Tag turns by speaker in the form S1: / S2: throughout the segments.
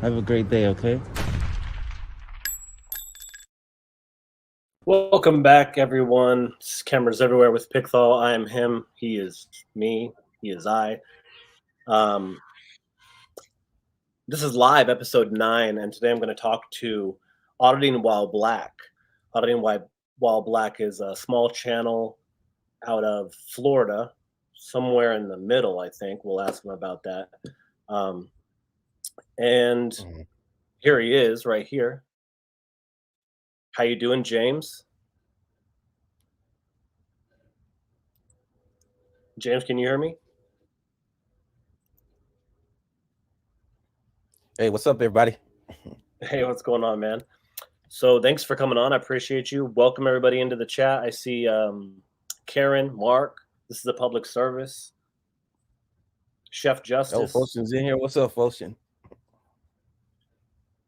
S1: Have a great day, okay?
S2: Welcome back, everyone. Cameras everywhere with Pickthall. I am him. He is me. He is I. This is live, episode 9, and today I'm going to talk to Auditing While Black. Auditing While Black is a small channel out of Florida, somewhere in the middle, I think. We'll ask him about that. And here he is, right here. How you doing, James? James, can you hear me?
S1: Hey, what's up, everybody?
S2: Hey, what's going on, man? So thanks for coming on. I appreciate you. Welcome everybody into the chat. I see Karen, Mark. This is a public service. Chef Justice.
S1: Oh, Foshin's in here. What's up, Foshin?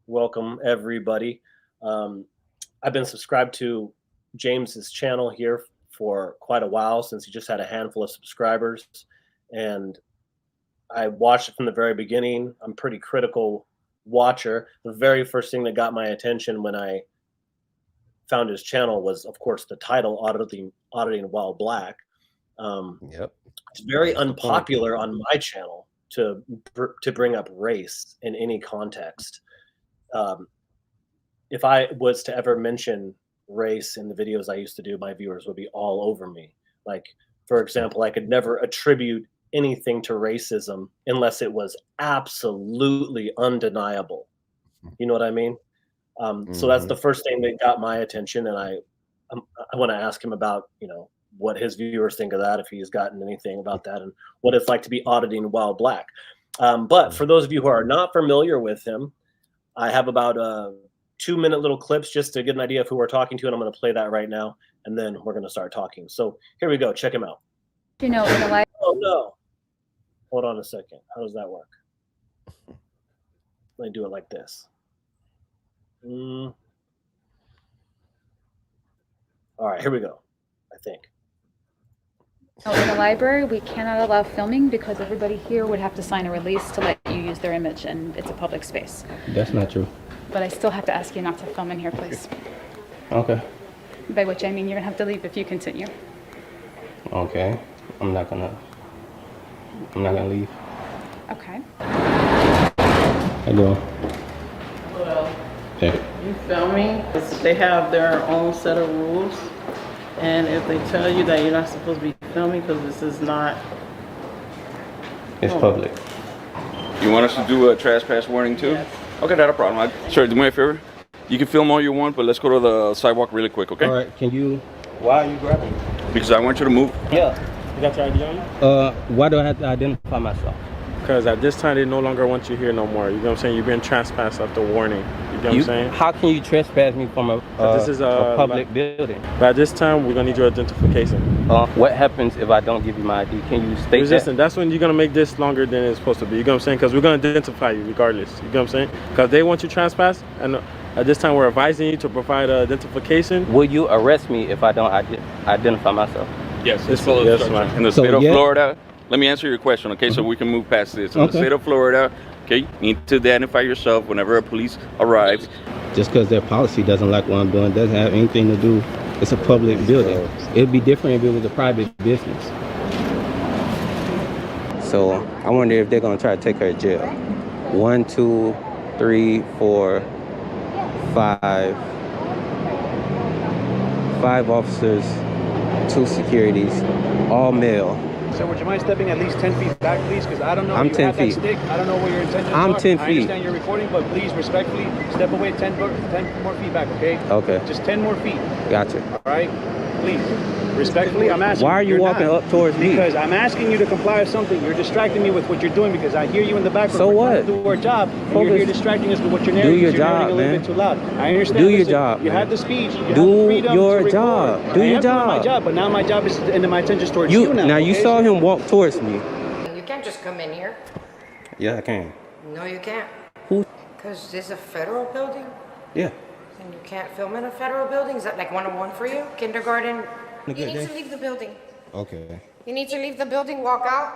S2: Welcome everybody. I've been subscribed to James's channel here for quite a while, since he just had a handful of subscribers, and I watched it from the very beginning. I'm a pretty critical watcher. The very first thing that got my attention when I found his channel was, of course, the title, Auditing While Black.
S1: Yep.
S2: It's very unpopular on my channel to bring up race in any context. If I was to ever mention race in the videos I used to do, my viewers would be all over me. Like, for example, I could never attribute anything to racism unless it was absolutely undeniable. You know what I mean? So that's the first thing that got my attention, and I want to ask him about, what his viewers think of that, if he's gotten anything about that, and what it's like to be auditing while black. But for those of you who are not familiar with him, I have about 2-minute little clips just to get an idea of who we're talking to, and I'm going to play that right now, and then we're going to start talking. So here we go. Check him out.
S3: In the life.
S2: Oh no! Hold on a second. How does that work? Let me do it like this. All right, here we go. I think.
S3: In the library, we cannot allow filming because everybody here would have to sign a release to let you use their image, and it's a public space.
S1: That's not true.
S3: But I still have to ask you not to film in here, please.
S1: Okay.
S3: By which I mean you're gonna have to leave if you continue.
S1: Okay. I'm not gonna leave.
S3: Okay.
S1: How you doing?
S4: Well,
S1: Hey.
S4: you filming? They have their own set of rules, and if they tell you that you're not supposed to be filming because this is not,
S1: It's public.
S5: You want us to do a trespass warning too?
S4: Yes.
S5: Okay, not a problem. Sure, do me a favor. You can film all you want, but let's go to the sidewalk really quick, okay?
S1: All right. Why are you grabbing me?
S5: Because I want you to move.
S1: Yeah.
S6: You got your ID on you?
S1: Why do I have to identify myself?
S6: Because at this time, they no longer want you here no more. You know what I'm saying? You've been trespassed after warning. You know what I'm saying?
S1: How can you trespass me from a
S6: This is a
S1: public building?
S6: But at this time, we're going to need your identification.
S1: What happens if I don't give you my ID? Can you state
S6: Resistant. That's when you're going to make this longer than it's supposed to be. You know what I'm saying? Because we're going to identify you regardless. You know what I'm saying? Because they want you trespassed. And at this time, we're advising you to provide identification.
S1: Will you arrest me if I don't identify myself?
S5: Yes, it's
S6: full of
S5: yes,
S6: obstruction.
S5: in the state of Florida. Let me answer your question, okay? So we can move past this. In the state of Florida, okay, you need to identify yourself whenever a police arrives.
S1: Just because their policy doesn't like what I'm doing doesn't have anything to do. It's a public building. It'd be different if it was a private business. So I wonder if they're gonna try to take her to jail. 1, 2, 3, 4, 5. 5 officers, 2 securities, all male.
S7: So would you mind stepping at least 10 feet back, please? Because I don't know.
S1: I'm
S7: you
S1: 10
S7: have
S1: feet.
S7: That stick. I don't know what your intentions
S1: I'm
S7: are.
S1: 10
S7: I
S1: feet.
S7: understand you're recording, but please respectfully step away 10 more feet back, okay?
S1: Okay.
S7: Just 10 more feet.
S1: Gotcha.
S7: All right? Please. Respectfully, I'm asking.
S1: Why are you
S7: You're
S1: walking
S7: not.
S1: up towards me?
S7: Because I'm asking you to comply with something. You're distracting me with what you're doing because I hear you in the background.
S1: So
S7: We're
S1: what?
S7: trying to do our job. And
S1: Focus.
S7: you're here distracting us with what you're narrating.
S1: Do your
S7: because you're narrating
S1: job,
S7: a little
S1: man.
S7: bit too loud. I understand.
S1: Do your
S7: Listen,
S1: job,
S7: You
S1: man.
S7: have the speech. You have
S1: Do
S7: the freedom
S1: your
S7: to record.
S1: job. Do
S7: I
S1: your
S7: am doing my
S1: job.
S7: job, but now my job is and my attention is towards you now.
S1: Now you
S7: okay?
S1: saw him walk towards me.
S8: You can't just come in here.
S1: Yeah, I can.
S8: No, you can't.
S1: Who?
S8: Because this is a federal building,
S1: Yeah.
S8: and you can't film in a federal building. Is that like 101 for you? Kindergarten? You need to leave the building.
S1: Okay.
S8: You need to leave the building, walk out,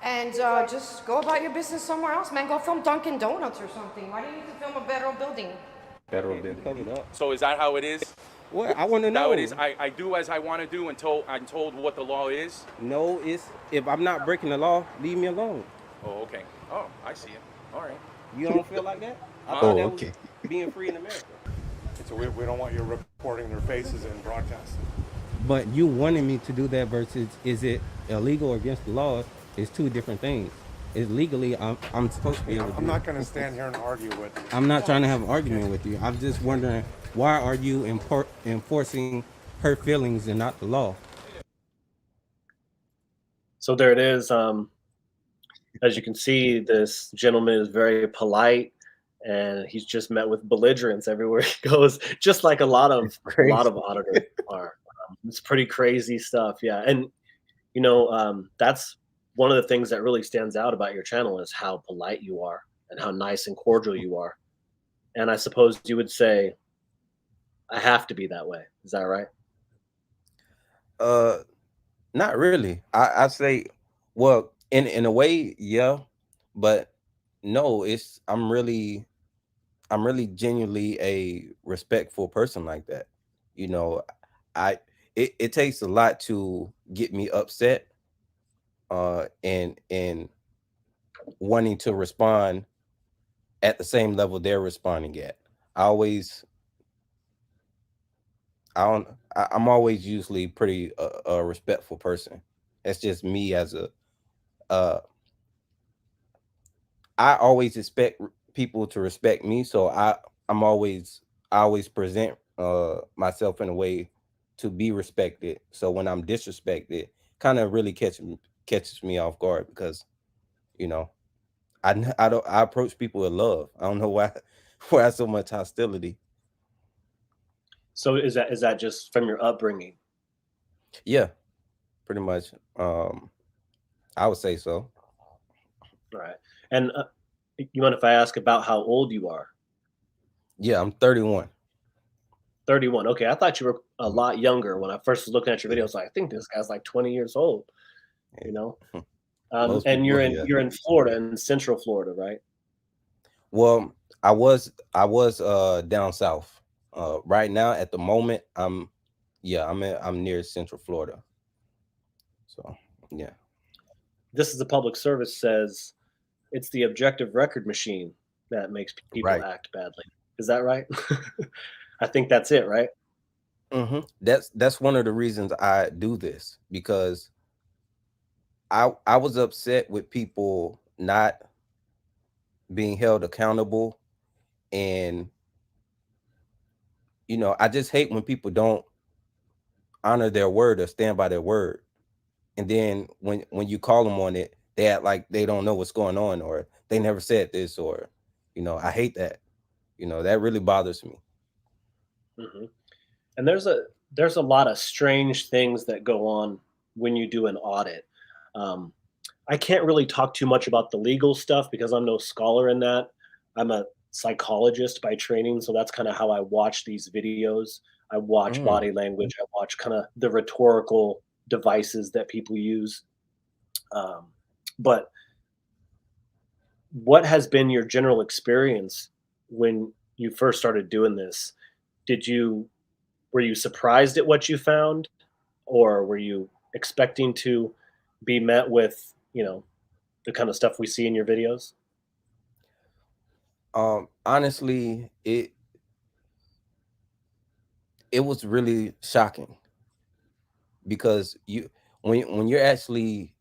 S8: and just go about your business somewhere else, man. Go film Dunkin' Donuts or something. Why do you need to film a federal building?
S1: Federal been covered up.
S9: So is that how it is?
S1: What? I want to know.
S9: How it is? I do as I want to do until I'm told what the law is?
S1: No, it's if I'm not breaking the law, leave me alone.
S9: Oh, okay. Oh, I see it. All right.
S1: You don't feel like that? I
S9: Oh,
S1: thought that
S10: okay.
S1: was being free in America.
S10: So we don't want you reporting their faces and broadcasting.
S1: But you wanting me to do that versus is it illegal or against the law is two different things. It's legally I'm supposed to be able to do
S10: I'm not
S1: it.
S10: going to stand here and argue with you.
S1: I'm not trying to have an argument with you. I'm just wondering why are you enforcing her feelings and not the law?
S2: So there it is. As you can see, this gentleman is very polite, and he's just met with belligerents everywhere he goes, just like a lot of auditors are. It's pretty crazy stuff, yeah. And you know, that's one of the things that really stands out about your channel is how polite you are and how nice and cordial you are. And I suppose you would say, I have to be that way. Is that right?
S1: Not really. I say, well, in a way, yeah, but no. I'm really genuinely a respectful person like that. You know, it takes a lot to get me upset, and wanting to respond at the same level they're responding at. I'm always usually pretty a respectful person. That's just me as a I always expect people to respect me, so I always present myself in a way to be respected. So when I'm disrespected, kind of really catches me off guard because you know I approach people with love. I don't know why so much hostility.
S2: So is that just from your upbringing?
S1: Yeah, pretty much. I would say so.
S2: Right. And you mind if I ask about how old you are?
S1: Yeah, I'm 31.
S2: 31. Okay, I thought you were a lot younger when I first was looking at your videos. Like, I think this guy's like 20 years old. You know,
S1: Most
S2: and
S1: people,
S2: you're in Florida, in Central Florida, right?
S1: Well, I was down south. Right now, at the moment, I'm near Central Florida. So yeah.
S2: This is a public service says it's the objective record machine that makes people
S1: Right.
S2: act badly. Is that right? I think that's it, right?
S1: That's one of the reasons I do this because I was upset with people not being held accountable, and I just hate when people don't honor their word or stand by their word, and then when you call them on it, they act like they don't know what's going on or they never said this, or I hate that. That really bothers me.
S2: Hmm. And there's a lot of strange things that go on when you do an audit. I can't really talk too much about the legal stuff because I'm no scholar in that. I'm a psychologist by training, so that's kind of how I watch these videos. I watch body language. I watch kind of the rhetorical devices that people use. But what has been your general experience when you first started doing this? Were you surprised at what you found, or were you expecting to be met with, the kind of stuff we see in your videos?
S1: Honestly, it was really shocking because when you're actually,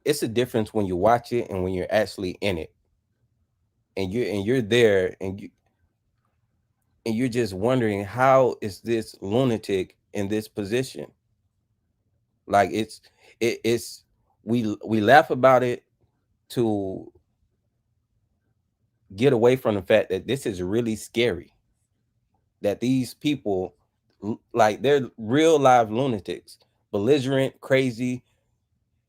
S1: it's a difference when you watch it and when you're actually in it, and you're there, and you're just wondering, how is this lunatic in this position? Like it's we laugh about it to get away from the fact that this is really scary, that these people, like, they're real live lunatics, belligerent, crazy,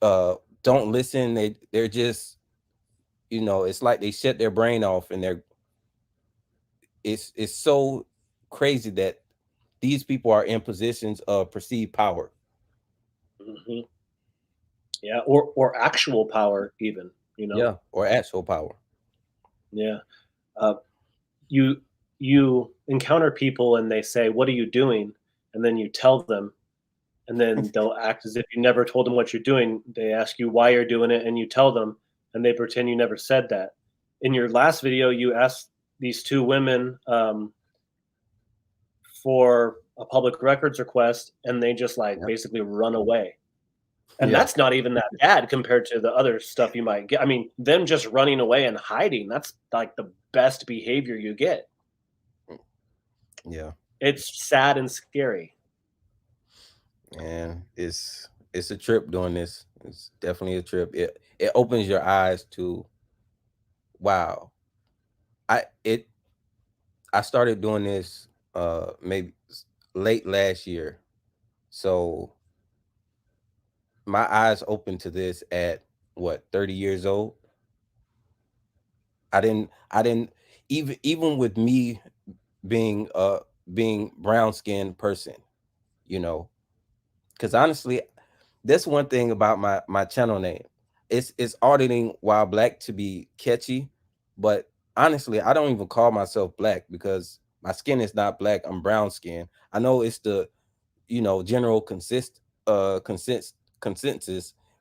S1: don't listen. They're just, it's like they shut their brain off, and it's so crazy that these people are in positions of perceived power.
S2: Hmm. Yeah, or actual power even, you know?
S1: Yeah, or actual power.
S2: Yeah. Uh, you you encounter people and they say, "What are you doing?" And then you tell them, and then they'll act as if you never told them what you're doing. They ask you why you're doing it, and you tell them, and they pretend you never said that. In your last video, you asked these two women for a public records request, and they just like
S1: Yep.
S2: basically run away. And
S1: Yeah.
S2: that's not even that bad compared to the other stuff you might get. I mean, them just running away and hiding, that's like the best behavior you get.
S1: Yeah.
S2: It's sad and scary.
S1: And it's a trip doing this. It's definitely a trip. It opens your eyes to, wow. I started doing this maybe late last year. So my eyes opened to this at what, 30 years old. I didn't even with me being brown skinned person, you know, because honestly, that's one thing about my channel name. It's auditing while black to be catchy, but honestly, I don't even call myself black because my skin is not black. I'm brown skin. I know it's the, general consensus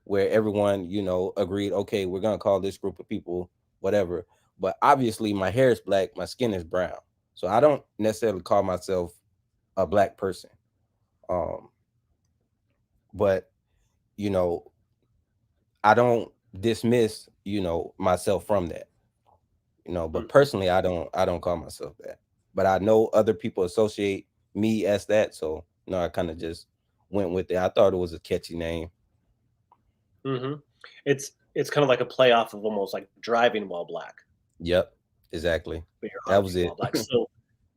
S1: where everyone, agreed, okay, we're gonna call this group of people whatever. But obviously my hair is black, my skin is brown. So I don't necessarily call myself a black person. Um, but you know, I don't dismiss, myself from that. But
S2: Mm.
S1: personally I don't call myself that. But I know other people associate me as that, so I kind of just went with it. I thought it was a catchy name.
S2: Mhm. It's kinda like a play off of almost like driving while black,
S1: Yep, exactly.
S2: but you're
S1: That was
S2: auditing while
S1: it.
S2: black.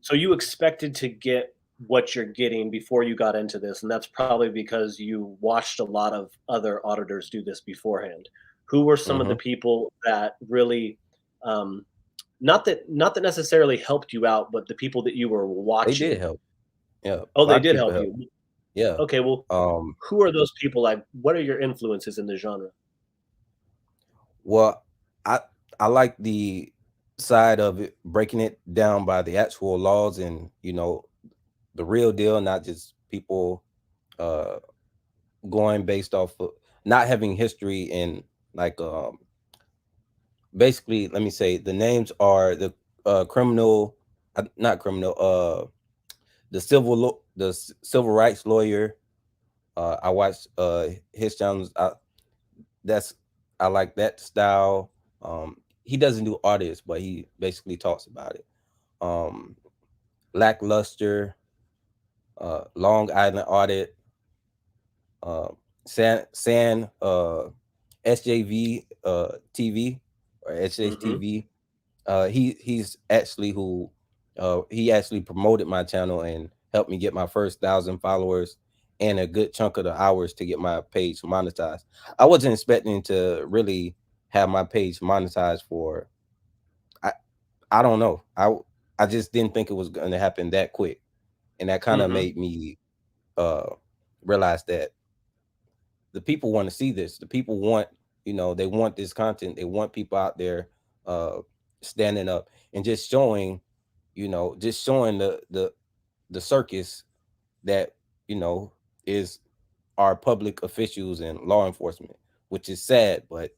S2: So you expected to get what you're getting before you got into this, and that's probably because you watched a lot of other auditors do this beforehand. Who were some of the
S1: Hmm.
S2: people that really, um, not that necessarily helped you out, but the people that you were
S1: They did
S2: watching?
S1: help. Yeah,
S2: Oh,
S1: a
S2: they
S1: lot of
S2: did
S1: people
S2: help
S1: help.
S2: you.
S1: Yeah.
S2: Okay, well,
S1: um
S2: who are those people? Like, what are your influences in the genre?
S1: well, i I like the side of it, breaking it down by the actual laws and the real deal, not just people uh going based off of not having history in, like, basically, let me say the names are the criminal, not criminal, the civil rights lawyer. I watched his channels. That's I like that style. He doesn't do artists, but he basically talks about it. um Lackluster, Long Island Audit, uh, San SJV TV, or
S2: Mhm.
S1: SHTV. He's actually who he actually promoted my channel and helped me get my first 1,000 followers and a good chunk of the hours to get my page monetized. I wasn't expecting to really have my page monetized for, I I don't know. I just didn't think it was going to happen that quick, and that kind of
S2: Mhm.
S1: made me uh realize that the people want to see this. The people want, they want this content. They want people out there uh standing up and just showing, just showing the circus that, is our public officials and law enforcement, which is sad, but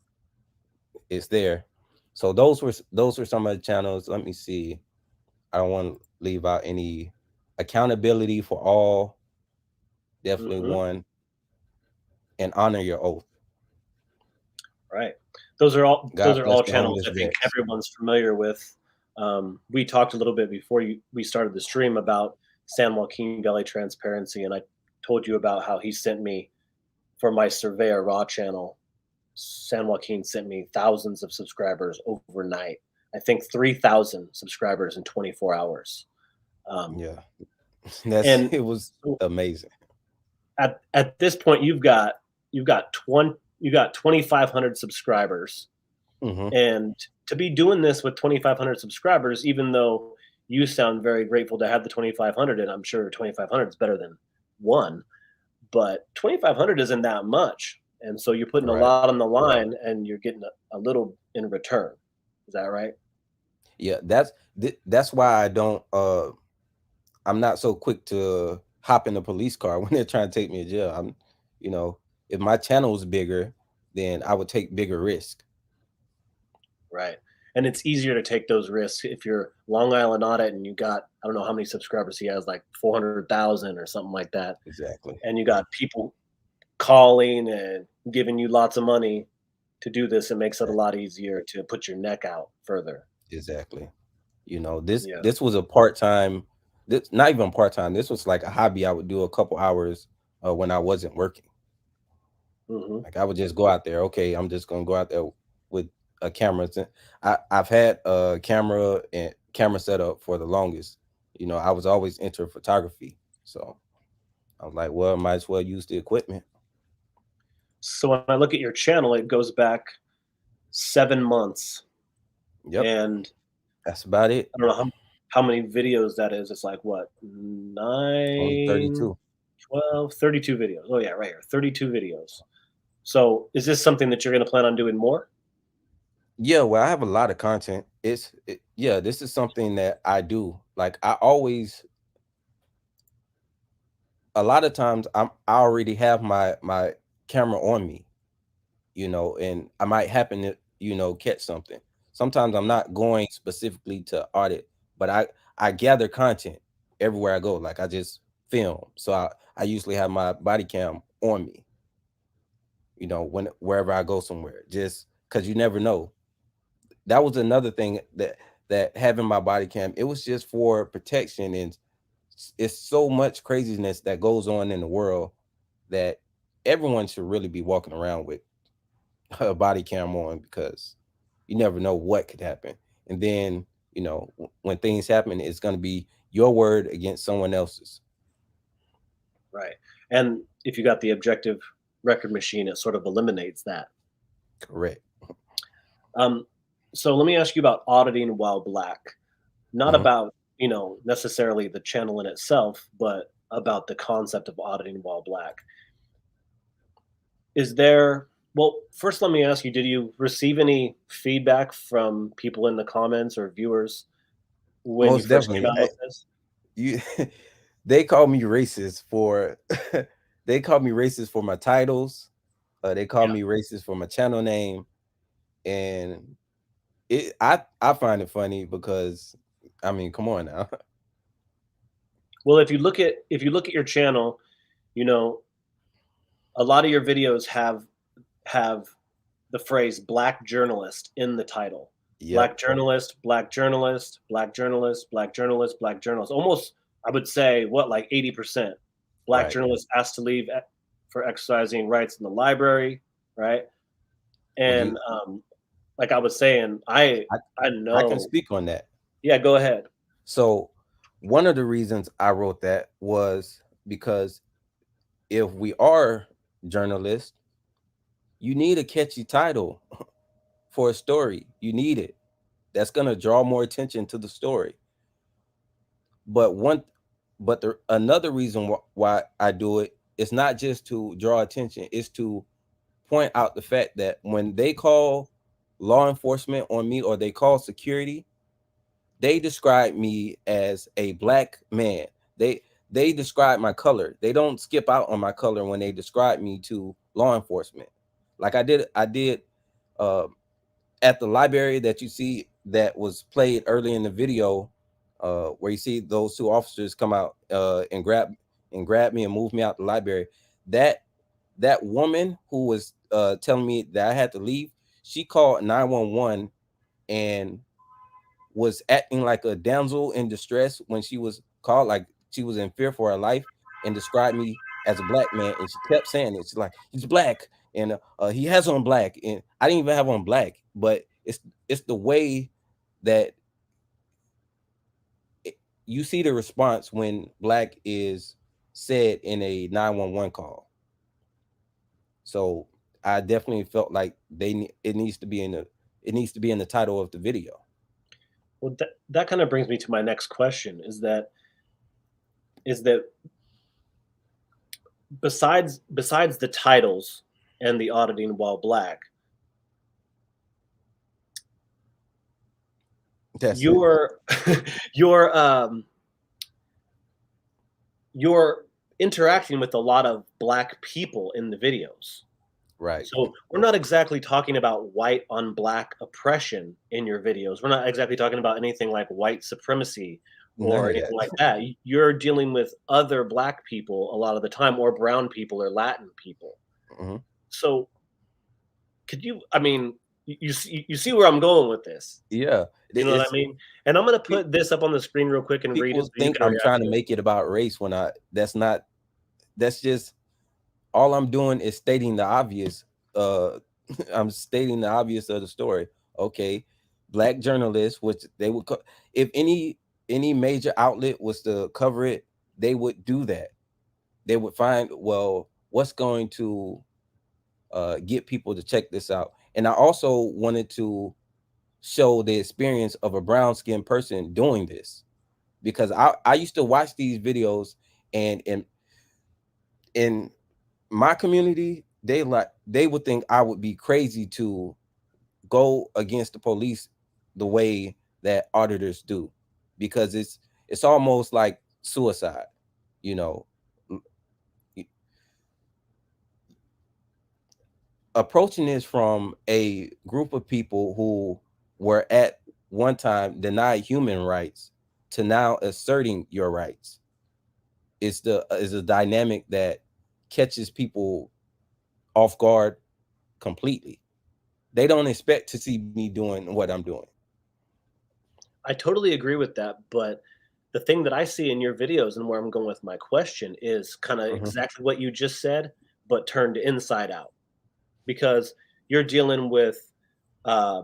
S1: it's there. So those were some of the channels. Let me see. I don't want to leave out any. Accountability for all, definitely
S2: Mhm.
S1: one, and honor your oath.
S2: Right. Those are all
S1: God bless the
S2: channels
S1: homeless
S2: I think
S1: vets.
S2: everyone's familiar with. We talked a little bit before we started the stream about San Joaquin Valley Transparency, and I told you about how he sent me for my Surveyor Raw channel. San Joaquin sent me thousands of subscribers overnight. I think 3,000 subscribers in 24 hours. Um,
S1: Yeah,
S2: and
S1: it was
S2: so
S1: amazing.
S2: at this point, you've got 2,500 subscribers.
S1: Hmm.
S2: And to be doing this with 2,500 subscribers, even though you sound very grateful to have the 2,500, and I'm sure 2,500 is better than one, but 2,500 isn't that much. And so you're putting a
S1: Right.
S2: lot on the line and you're getting a little in return. Is that right?
S1: Yeah, that's why I'm not so quick to hop in the police car when they're trying to take me to jail. If my channel is bigger, then I would take bigger risk.
S2: Right. And it's easier to take those risks if you're Long Island Audit and you got, I don't know how many subscribers he has, like 400,000 or something like that.
S1: Exactly.
S2: And you got people calling and giving you lots of money to do this. It makes it a lot easier to put your neck out further.
S1: Exactly.
S2: Yeah.
S1: This was a part-time, this not even part-time. This was like a hobby I would do a couple hours when I wasn't working.
S2: Hmm.
S1: Like I would just go out there. Okay, I'm just gonna go out there with a camera. I've had a camera and camera setup for the longest. I was always into photography, so I was like, well, might as well use the equipment.
S2: So when I look at your channel, it goes back 7 months.
S1: Yep,
S2: And
S1: that's about it.
S2: I don't know how many videos that is. It's like what,
S1: Only
S2: 9,
S1: 32.
S2: 12, 32 videos. Oh yeah, right here, 32 videos. So is this something that you're going to plan on doing more?
S1: Yeah, well, I have a lot of content. Yeah, this is something that I do. Like a lot of times I already have my camera on me, and I might happen to, catch something. Sometimes I'm not going specifically to audit, but I gather content everywhere I go. Like I just film. So I usually have my body cam on me, wherever I go somewhere, just because you never know. That was another thing that having my body cam, it was just for protection. And it's so much craziness that goes on in the world that everyone should really be walking around with a body cam on, because you never know what could happen. And then, when things happen, it's going to be your word against someone else's.
S2: Right. And if you got the objective record machine, it sort of eliminates that.
S1: Correct.
S2: So let me ask you about Auditing While Black. Not
S1: Mhm.
S2: about, necessarily the channel in itself, but about the concept of Auditing While Black. Well, first let me ask you, did you receive any feedback from people in the comments or viewers when you
S1: Most
S2: first came
S1: definitely.
S2: out with this?
S1: You they call me racist for they call me racist for my titles. They call
S2: Yeah.
S1: me racist for my channel name. And I find it funny because, I mean, come on now.
S2: Well, if you look at your channel, a lot of your videos have the phrase black journalist in the title. Black
S1: Yep.
S2: journalist, black journalist, black journalist, black journalist, black journalist. Almost, I would say, what, like 80%. Black
S1: Right.
S2: journalist asked to leave for exercising rights in the library, right?
S1: Well,
S2: And like I was saying, I
S1: I can
S2: know.
S1: speak on that.
S2: Yeah, go ahead.
S1: So one of the reasons I wrote that was because if we are journalists, you need a catchy title for a story. You need it. That's going to draw more attention to the story. But another reason why I do it is not just to draw attention, it's to point out the fact that when they call law enforcement on me, or they call security, they describe me as a black man. They describe my color. They don't skip out on my color when they describe me to law enforcement. Like I did uh, at the library that you see that was played early in the video, where you see those two officers come out and grab me and move me out the library. That woman who was telling me that I had to leave, she called 911 and was acting like a damsel in distress when she was called, like she was in fear for her life, and described me as a black man. And she kept saying it. She's like, he's black, and he has on black, and I didn't even have on black. But it's the way that you see the response when black is said in a 911 call. So I definitely felt like it needs to be in the title of the video.
S2: Well, that kind of brings me to my next question: is that besides the titles and the Auditing While Black,
S1: That's
S2: your your you're interacting with a lot of Black people in the videos.
S1: right.
S2: So we're not exactly talking about white on Black oppression in your videos. We're not exactly talking about anything like white supremacy
S1: None
S2: or
S1: of
S2: anything
S1: that.
S2: like that. You're dealing with other Black people a lot of the time, or brown people or Latin people.
S1: Mhm.
S2: So could you, I mean, you see where I'm going with this.
S1: Yeah,
S2: You know what I
S1: it's
S2: mean? And I'm gonna put this up on the screen real quick and read it
S1: people
S2: so you
S1: think
S2: can
S1: I'm
S2: react
S1: trying
S2: to
S1: to
S2: it.
S1: make it about race when that's not. That's just all I'm doing is stating the obvious. Uh, I'm stating the obvious of the story. Okay, Black journalists, which they would, if any major outlet was to cover it, they would do that. They would find, well, what's going to get people to check this out. And I also wanted to show the experience of a brown skinned person doing this, because I used to watch these videos, and in my community, they would think I would be crazy to go against the police the way that auditors do, because it's almost like suicide, you know. Approaching this from a group of people who were at one time denied human rights to now asserting your rights is a dynamic that catches people off guard completely. They don't expect to see me doing what I'm doing.
S2: I totally agree with that, but the thing that I see in your videos and where I'm going with my question is kind of
S1: Mhm.
S2: exactly what you just said, but turned inside out. Because you're dealing with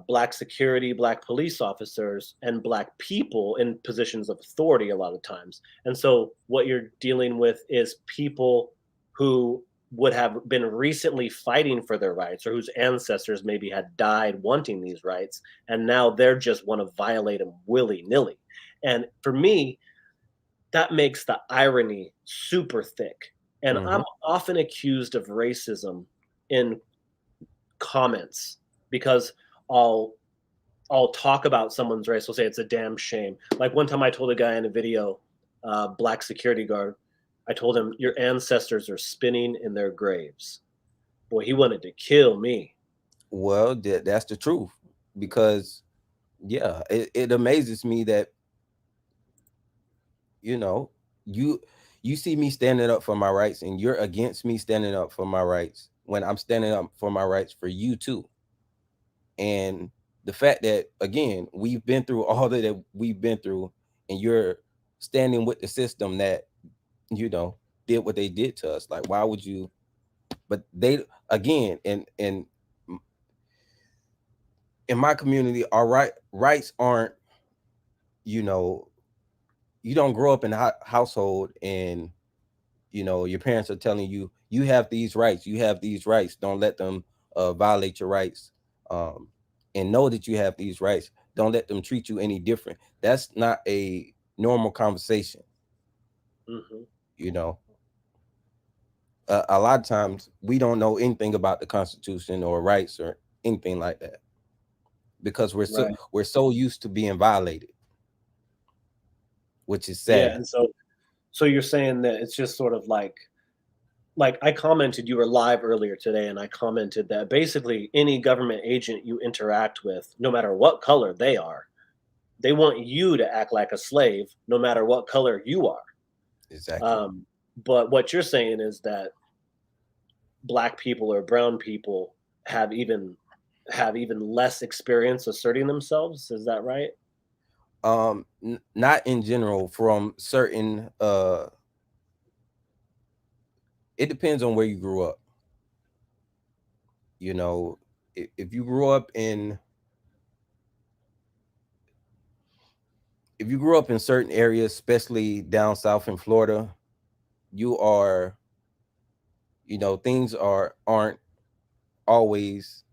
S2: Black security, Black police officers, and Black people in positions of authority a lot of times. And so what you're dealing with is people who would have been recently fighting for their rights, or whose ancestors maybe had died wanting these rights, and now they're just want to violate them willy-nilly. And for me, that makes the irony super thick. And I'm
S1: Mhm.
S2: often accused of racism in comments because I'll I'll talk about someone's race. I'll say it's a damn shame. Like one time I told a guy in a video, Black security guard, I told him, your ancestors are spinning in their graves. Boy, he wanted to kill me.
S1: Well, that's the truth, because yeah, it amazes me that, you know, you you see me standing up for my rights, and you're against me standing up for my rights when I'm standing up for my rights for you too. And the fact that, again, we've been through all that we've been through, and you're standing with the system that, you know, did what they did to us. Like, why would you? But they, again, and in my community, our rights aren't, you know, you don't grow up in a household and, you know, your parents are telling you, you have these rights, you have these rights, don't let them violate your rights, um, and know that you have these rights, don't let them treat you any different. That's not a normal conversation,
S2: Hmm.
S1: you know. A lot of times we don't know anything about the Constitution or rights or anything like that, because
S2: Right.
S1: we're so used to being violated, which is
S2: Yeah.
S1: sad.
S2: And so you're saying that it's just sort of like I commented, you were live earlier today, and I commented that basically any government agent you interact with, no matter what color they are, they want you to act like a slave, no matter what color you are.
S1: Exactly.
S2: Um, but what you're saying is that Black people or brown people have even less experience asserting themselves. Is that right?
S1: Not in general, from certain it depends on where you grew up, you know. If you grew up in, if you grew up in certain areas, especially down south in Florida, you are, you know, things aren't always,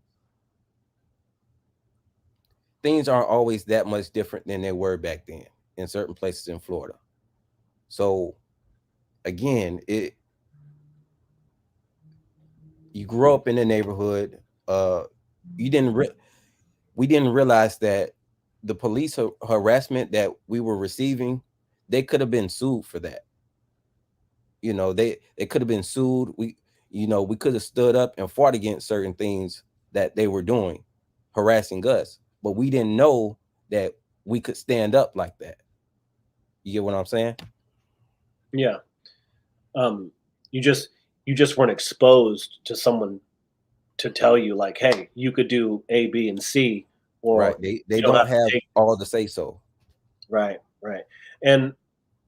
S1: things aren't always that much different than they were back then in certain places in Florida. So again, you grew up in the neighborhood. You didn't we didn't realize that the police harassment that we were receiving, they could have been sued for that. You know, they could have been sued. We could have stood up and fought against certain things that they were doing, harassing us, but we didn't know that we could stand up like that. You get what I'm saying?
S2: Yeah. You just weren't exposed to someone to tell you like, hey, you could do A, B, and C, or
S1: Right. They
S2: you
S1: don't have
S2: take.
S1: all the say so.
S2: Right, right. And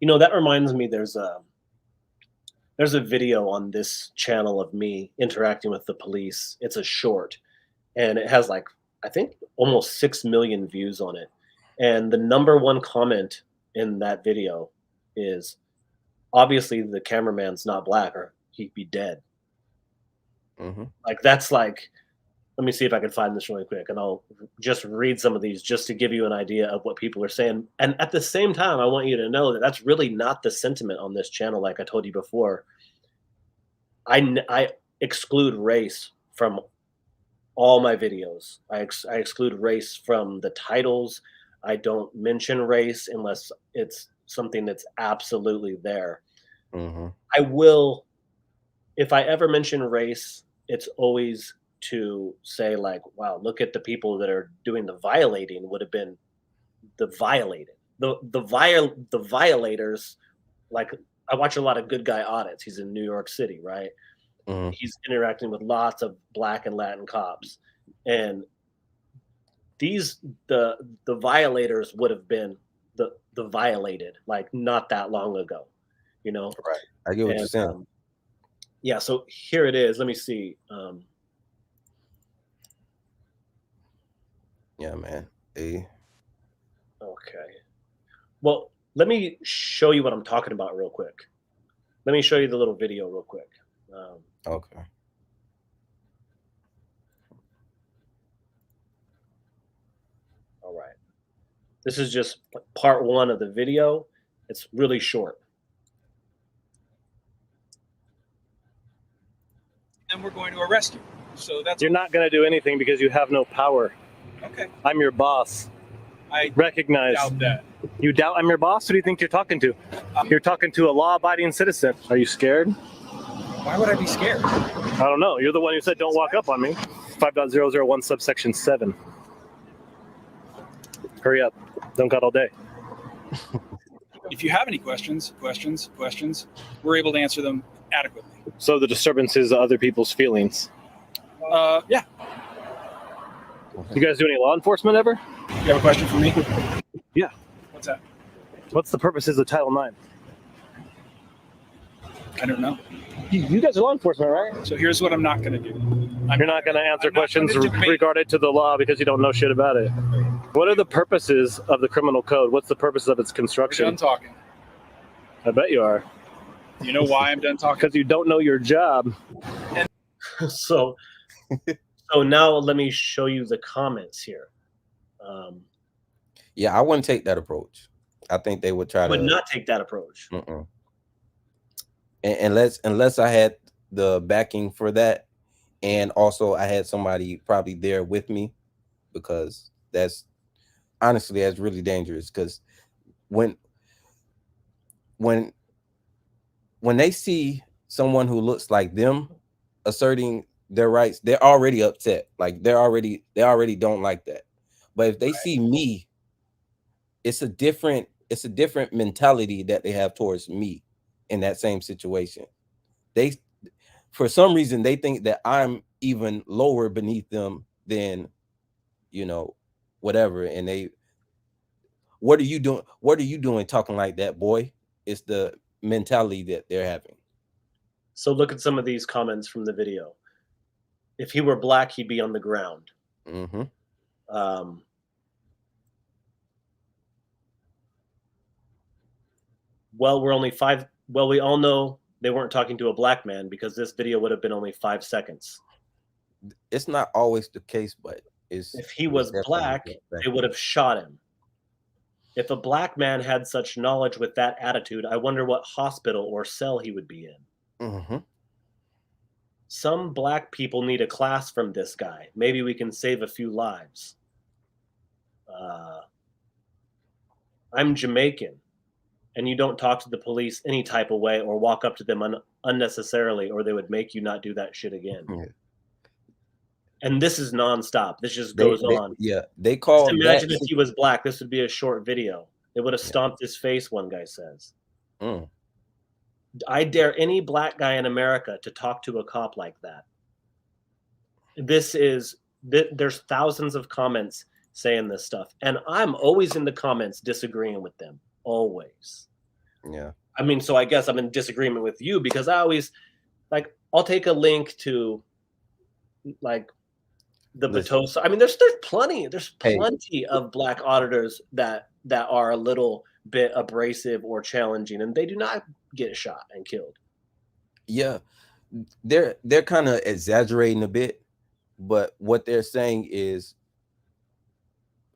S2: that reminds me, there's a video on this channel of me interacting with the police. It's a short, and it has like, I think, almost 6 million views on it. And the number one comment in that video is, obviously the cameraman's not black or he'd be dead. Like, that's like, let me see if I can find this really quick, and I'll just read some of these just to give you an idea of what people are saying. And at the same time, I want you to know that that's really not the sentiment on this channel. Like I told you before, I exclude race from all my videos. I exclude race from the titles. I don't mention race unless it's something that's absolutely there. I will, if I ever mention race, it's always to say like, wow, look at the people that are doing the violating would have been the violated. The violators, like, I watch a lot of Good Guy Audits. He's in New York City, right? He's interacting with lots of Black and Latin cops. And the violators would have been the violated, like, not that long ago,
S1: Right. I get what you're saying.
S2: Yeah, so here it is. Let me see.
S1: Yeah, man.
S2: Okay. Well, let me show you what I'm talking about real quick. Let me show you the little video real quick.
S1: Okay.
S2: All right. This is just part one of the video. It's really short.
S11: And we're going to arrest you. So that's...
S7: You're not going to do anything because you have no power.
S11: Okay.
S7: I'm your boss.
S11: I
S7: recognize.
S11: doubt that.
S7: You doubt I'm your boss? Who do you think you're talking to? You're talking to a law-abiding citizen. Are you scared?
S11: Why would I be scared?
S7: I don't know. You're the one who said don't walk up on me. 5.001 subsection 7. Hurry up. Don't got all day.
S11: If you have any questions, we're able to answer them adequately.
S7: So the disturbance is other people's feelings.
S11: Yeah.
S7: You guys do any law enforcement ever?
S11: You have a question for me?
S7: Yeah.
S11: What's that?
S7: What's the purposes of Title IX?
S11: I don't know.
S7: You guys are law enforcement, right?
S11: So here's what I'm not going to do.
S7: You're not going to answer questions regarding to the law because you don't know shit about it. What are the purposes of the criminal code? What's the purpose of its construction?
S11: We're done talking.
S7: I bet you are.
S11: You know why I'm done talking?
S7: Because you don't know your job.
S2: So now let me show you the comments here.
S1: Yeah, I wouldn't take that approach. I think they would try to.
S2: Would not take that approach.
S1: Unless I had the backing for that, and also I had somebody probably there with me, because that's really dangerous. Because when they see someone who looks like them asserting their rights, they're already upset. Like they already don't like that. But if they see me, it's a different mentality that they have towards me in that same situation. They, for some reason, they think that I'm even lower beneath them than, whatever. And they, what are you doing? What are you doing talking like that, boy? It's the mentality that they're having.
S2: So look at some of these comments from the video. If he were black, he'd be on the ground. Well, we all know they weren't talking to a black man because this video would have been only 5 seconds.
S1: It's not always the case, but
S2: if he was black, they would have shot him. If a black man had such knowledge with that attitude, I wonder what hospital or cell he would be in. some black people need a class from this guy. Maybe we can save a few lives. I'm Jamaican, and you don't talk to the police any type of way or walk up to them unnecessarily, or they would make you not do that shit again.
S1: Yeah.
S2: And this is nonstop. This just goes on.
S1: Yeah, they call
S2: just imagine if he was black. This would be a short video. It would have stomped his face, one guy says. I dare any black guy in America to talk to a cop like that. There's thousands of comments saying this stuff, and I'm always in the comments disagreeing with them, always.
S1: Yeah.
S2: I mean, so I guess I'm in disagreement with you because I always, like, I'll take a link to, like, the Batosa. I mean, there's plenty of black auditors that are a little bit abrasive or challenging, and they do not get shot and killed.
S1: Yeah, they're kind of exaggerating a bit, but what they're saying is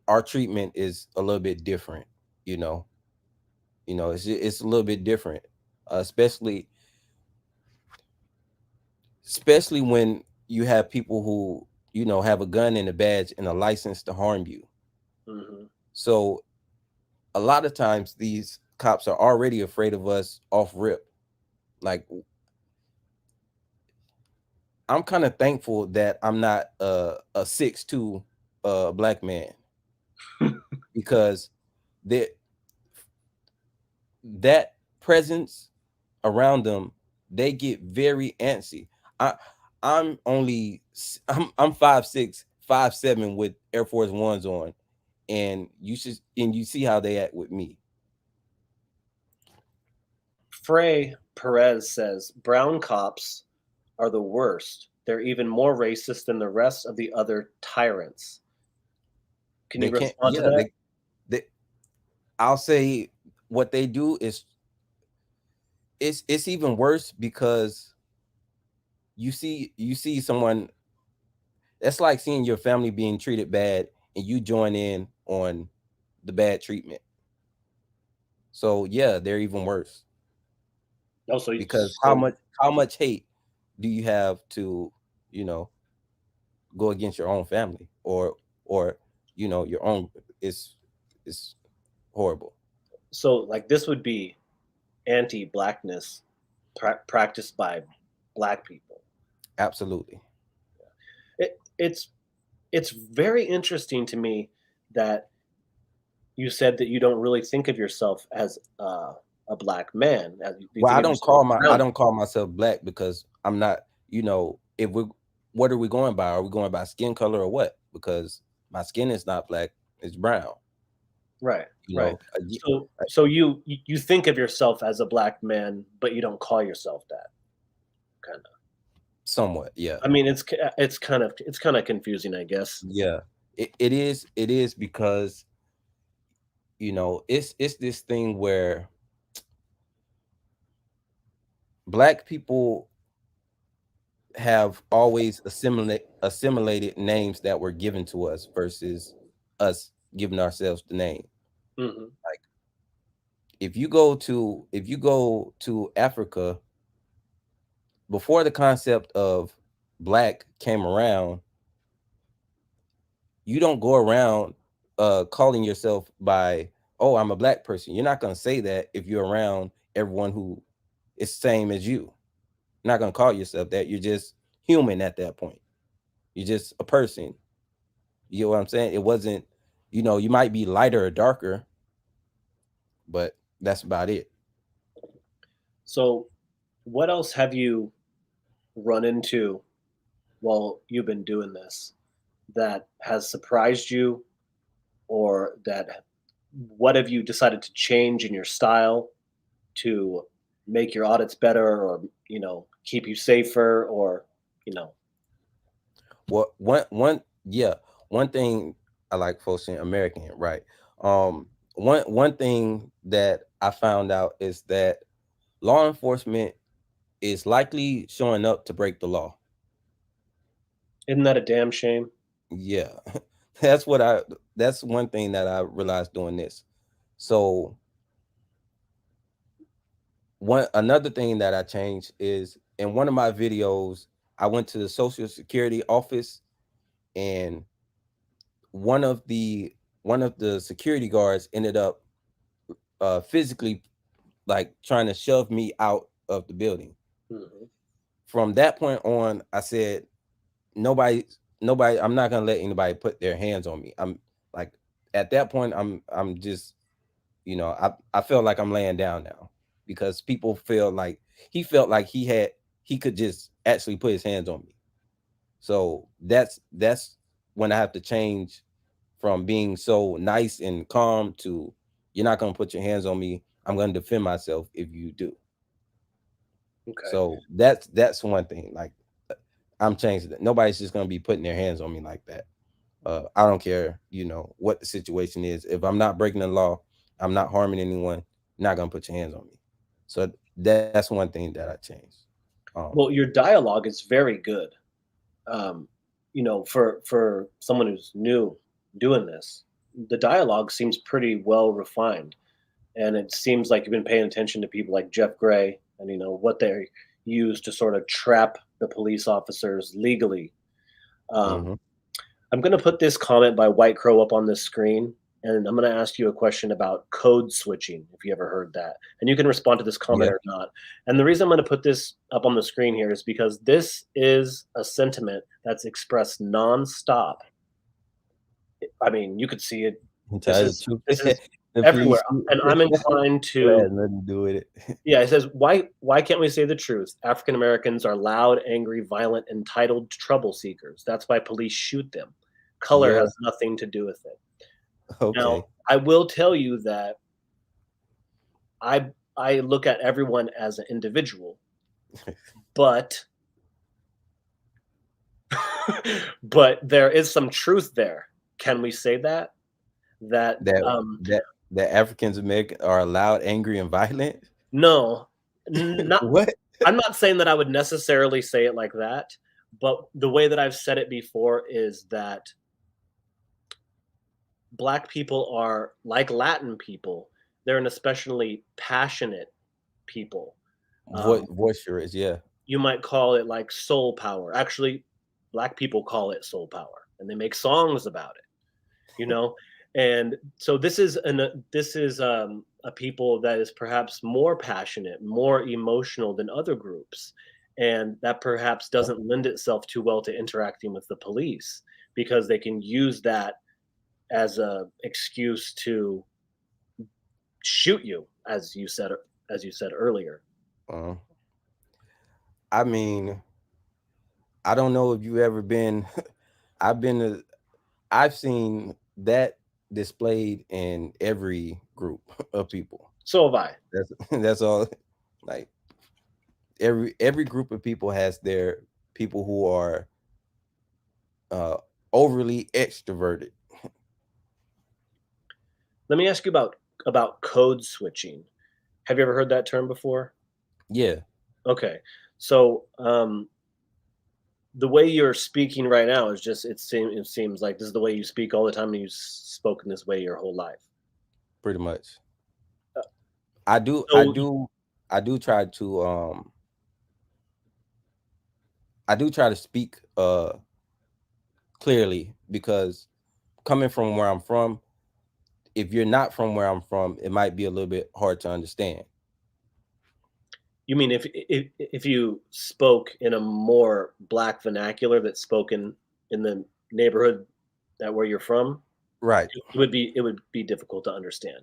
S1: our treatment is a little bit different. It's a little bit different, especially when you have people who have a gun and a badge and a license to harm you. So a lot of times these cops are already afraid of us off rip. Like, I'm kind of thankful that I'm not a 6'2" black man because that presence around them, they get very antsy. I'm 5'6", 5'7" with Air Force Ones on, and you see how they act with me.
S2: Frey Perez says brown cops are the worst. They're even more racist than the rest of the other tyrants. Can you respond to that?
S1: I'll say what they do is it's even worse because you see someone. That's like seeing your family being treated bad and you join in on the bad treatment. So yeah, they're even worse.
S2: Also,
S1: because how much hate do you have to go against your own family or your own? It's horrible.
S2: So, like, this would be anti-blackness practiced by black people.
S1: Absolutely.
S2: It's very interesting to me that you said that you don't really think of yourself as a black man.
S1: Well, I don't call myself black because I'm not. What are we going by? Are we going by skin color or what? Because my skin is not black; it's brown.
S2: Right. Right. So you think of yourself as a black man, but you don't call yourself that. Kind of.
S1: Somewhat, yeah.
S2: I mean, it's kind of confusing, I guess.
S1: Yeah, it is because it's this thing where black people have always assimilated names that were given to us versus us giving ourselves the name. Like, if you go to Africa, before the concept of black came around, you don't go around calling yourself by, oh, I'm a black person. You're not going to say that if you're around everyone who is same as you. You're not going to call yourself that. You're just human at that point. You're just a person. You know what I'm saying? It wasn't, you might be lighter or darker, but that's about it.
S2: So what else have you run into while you've been doing this that has surprised you, or what have you decided to change in your style to make your audits better, or keep you safer, or
S1: Well, one thing I like focusing American, right? One thing that I found out is that law enforcement is likely showing up to break the law.
S2: Isn't that a damn shame?
S1: Yeah, that's one thing that I realized doing this. So another thing that I changed is in one of my videos, I went to the Social Security office, and one of the security guards ended up physically like trying to shove me out of the building.
S2: Mhm.
S1: From that point on, I said, nobody, I'm not gonna let anybody put their hands on me. I'm like, at that point, I'm just, I felt like I'm laying down now, because people feel like he felt like he could just actually put his hands on me. So that's when I have to change from being so nice and calm to, you're not gonna put your hands on me. I'm gonna defend myself if you do.
S2: Okay.
S1: So that's one thing. Like, I'm changing that. Nobody's just gonna be putting their hands on me like that. I don't care, what the situation is. If I'm not breaking the law, I'm not harming anyone, you're not gonna put your hands on me. So that's one thing that I changed.
S2: Well, your dialogue is very good. For someone who's new doing this, the dialogue seems pretty well refined, and it seems like you've been paying attention to people like Jeff Gray and what they use to sort of trap the police officers legally.
S1: Mhm.
S2: I'm going to put this comment by White Crow up on the screen, and I'm going to ask you a question about code switching, if you ever heard that. And you can respond to this comment
S1: Yeah.
S2: or not. And the reason I'm going to put this up on the screen here is because this is a sentiment that's expressed nonstop. I mean, you could see it. This is
S1: The
S2: everywhere.
S1: police-
S2: And I'm inclined
S1: That
S2: to,
S1: has nothing to do with it.
S2: yeah, it says, why can't we say the truth? African Americans are loud, angry, violent, entitled trouble seekers. That's why police shoot them. Color
S1: Yeah.
S2: has nothing to do with it.
S1: Okay.
S2: Now, I will tell you that I look at everyone as an individual, but but there is some truth there. Can we say that? That
S1: that Africans American are loud, angry, and violent.
S2: no, not
S1: What?
S2: I'm not saying that I would necessarily say it like that, but the way that I've said it before is that Black people are like Latin people. They're an especially passionate people.
S1: Boisterous, yeah.
S2: You might call it like soul power. Actually, Black people call it soul power, and they make songs about it. And so this is a people that is perhaps more passionate, more emotional than other groups, and that perhaps doesn't lend itself too well to interacting with the police, because they can use that as a excuse to shoot you, as you said earlier.
S1: I mean, I don't know if you ever been. I've seen that displayed in every group of people.
S2: So have I.
S1: That's all. Like, every group of people has their people who are overly extroverted.
S2: Let me ask you about code switching. Have you ever heard that term before?
S1: Yeah.
S2: Okay. So the way you're speaking right now is just it seems like this is the way you speak all the time, and you've spoken this way your whole life.
S1: Pretty much. I do try to speak clearly, because coming from where I'm from, if you're not from where I'm from, it might be a little bit hard to understand.
S2: You mean if you spoke in a more Black vernacular that's spoken in the neighborhood that where you're from,
S1: Right.
S2: it would be difficult to understand.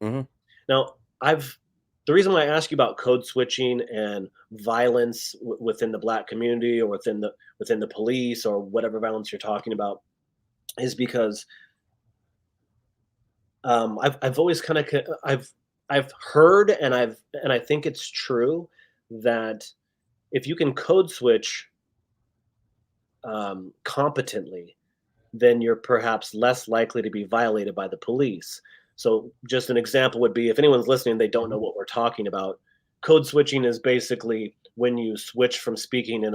S1: Mm-hmm.
S2: Now, the reason why I ask you about code switching and violence within the Black community, or within the police, or whatever violence you're talking about, is because I've always kind of I've heard, and I think it's true, that if you can code switch competently, then you're perhaps less likely to be violated by the police. So just an example would be, if anyone's listening, they don't know what we're talking about. Code switching is basically when you switch from speaking in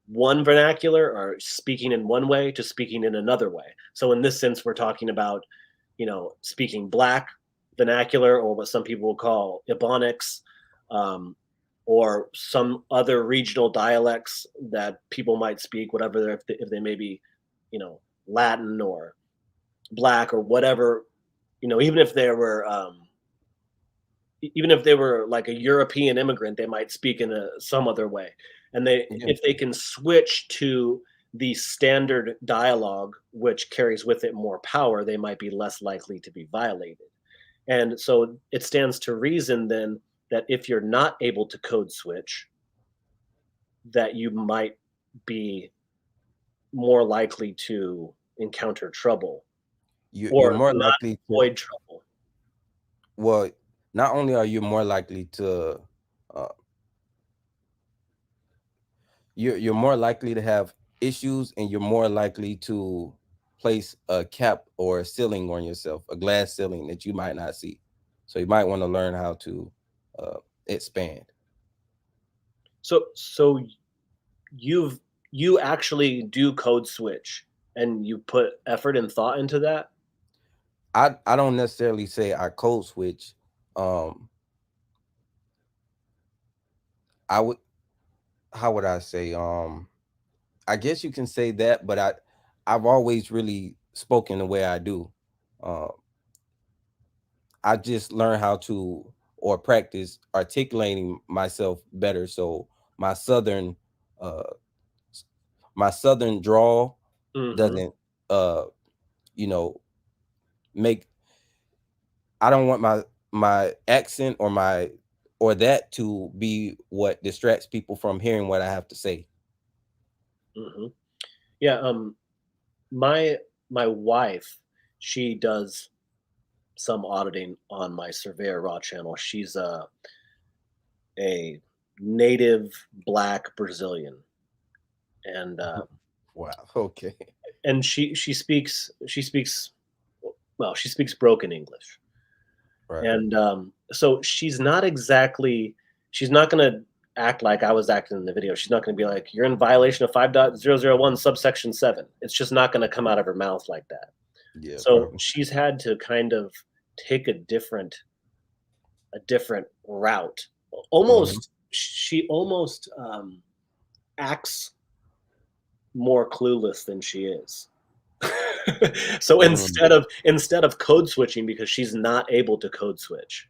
S2: one vernacular, or speaking in one way, to speaking in another way. So in this sense, we're talking about, speaking Black vernacular, or what some people will call Ebonics, or some other regional dialects that people might speak, whatever if they may be, Latin or Black or whatever, even if they were like a European immigrant, they might speak in some other way. And if they can switch to the standard dialogue, which carries with it more power, they might be less likely to be violated. And so it stands to reason then that if you're not able to code switch, that you might be more likely to encounter trouble
S1: You're more likely to
S2: avoid trouble.
S1: Well, not only are you more likely to you're more likely to have issues, and you're more likely to place a cap or a ceiling on yourself, a glass ceiling that you might not see. So you might want to learn how to expand.
S2: So you actually do code switch, and you put effort and thought into that?
S1: I don't necessarily say I code switch. I would How would I say? I guess you can say that, but I've always really spoken the way I do. Uh, I just learned how to, or practice articulating myself better. So my southern uh my southern drawl doesn't you know make I don't want my accent or that to be what distracts people from hearing what I have to say.
S2: Yeah. My wife, she does some auditing on my Surveyor Raw channel. She's a native Black Brazilian, and
S1: Wow. Okay.
S2: and she speaks broken English.
S1: Right.
S2: And so she's not going to act like I was acting in the video. She's not going to be like, you're in violation of 5.001 subsection 7. It's just not going to come out of her mouth like that.
S1: Yeah.
S2: So
S1: probably.
S2: she's had to kind of take a different route. She almost acts more clueless than she is. So instead of code switching, because she's not able to code switch,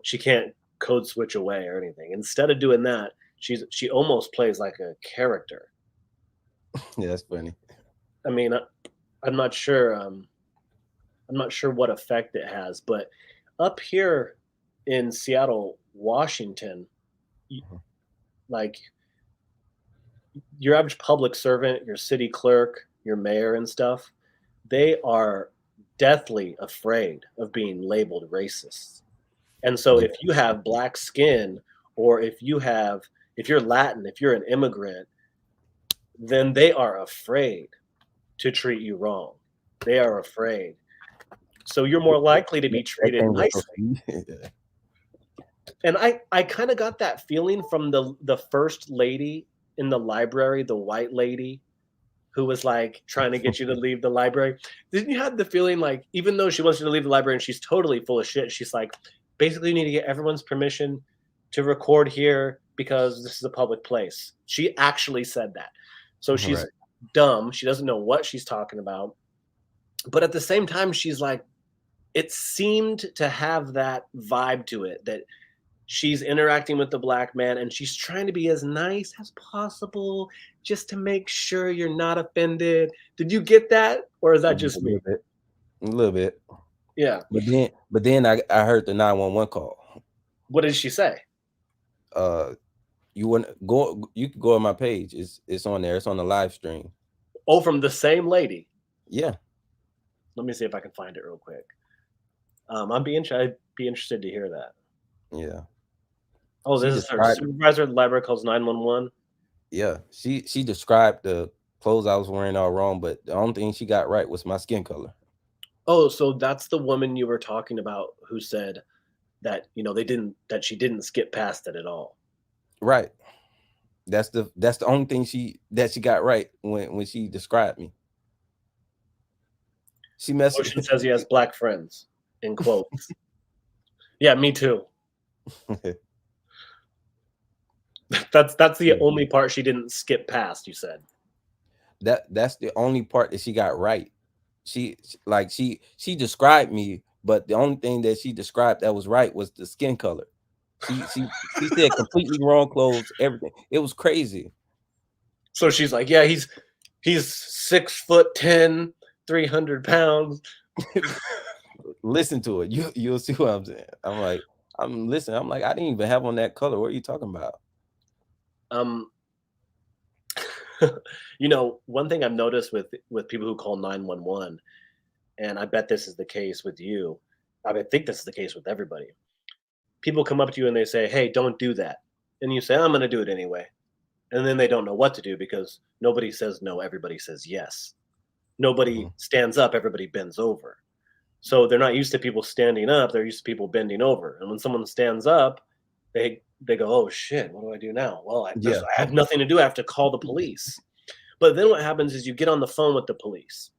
S2: she can't code switch away or anything. Instead of doing that, she almost plays like a character.
S1: Yeah, that's funny.
S2: I mean, I'm not sure what effect it has, but up here in Seattle, Washington, like your average public servant, your city clerk, your mayor and stuff, they are deathly afraid of being labeled racist. And so if you have Black skin, or if you're Latin, if you're an immigrant, then they are afraid to treat you wrong. They are afraid. So you're more likely to be treated nicely. And I kind of got that feeling from the first lady in the library, the white lady who was like trying to get you to leave the library. Didn't you have the feeling like, even though she wants you to leave the library and she's totally full of shit, she's like, basically you need to get everyone's permission to record here because this is a public place. She actually said that. So she's dumb. She doesn't know what she's talking about. But at the same time, she's like, it seemed to have that vibe to it, that she's interacting with the Black man and she's trying to be as nice as possible just to make sure you're not offended. Did you get that? Or is that just me?
S1: A little bit.
S2: Yeah.
S1: But then I heard the 911 call.
S2: What did she say?
S1: You can go on my page. It's on there. It's on the live stream.
S2: Oh, from the same lady?
S1: Yeah.
S2: Let me see if I can find it real quick. I'd be interested to hear that.
S1: Yeah.
S2: Oh, this is her supervisor at the library calls 911.
S1: Yeah. She described the clothes I was wearing all wrong, but the only thing she got right was my skin color.
S2: Oh, so that's the woman you were talking about who said that, that she didn't skip past it at all.
S1: Right. That's the only thing she got right when she described me. She
S2: Ocean says he has Black friends, in quotes. Yeah, me too. That's the only part she didn't skip past, you said.
S1: That's the only part that she got right. She described me, but the only thing that she described that was right was the skin color. She said completely wrong clothes, everything. It was crazy.
S2: So she's like, yeah, he's 6'10", 300 pounds.
S1: Listen to it. You'll see what I'm saying. I'm like, I'm listening. I'm like, I didn't even have on that color. What are you talking about?
S2: You know, one thing I've noticed with people who call 911, and I bet this is the case with you. I think this is the case with everybody. People come up to you and they say, hey, don't do that. And you say, I'm going to do it anyway. And then they don't know what to do because nobody says no, everybody says yes. Nobody stands up, everybody bends over. So they're not used to people standing up, they're used to people bending over. And when someone stands up, they go, oh shit, what do I do now? Well, I have nothing to do, I have to call the police. But then what happens is you get on the phone with the police.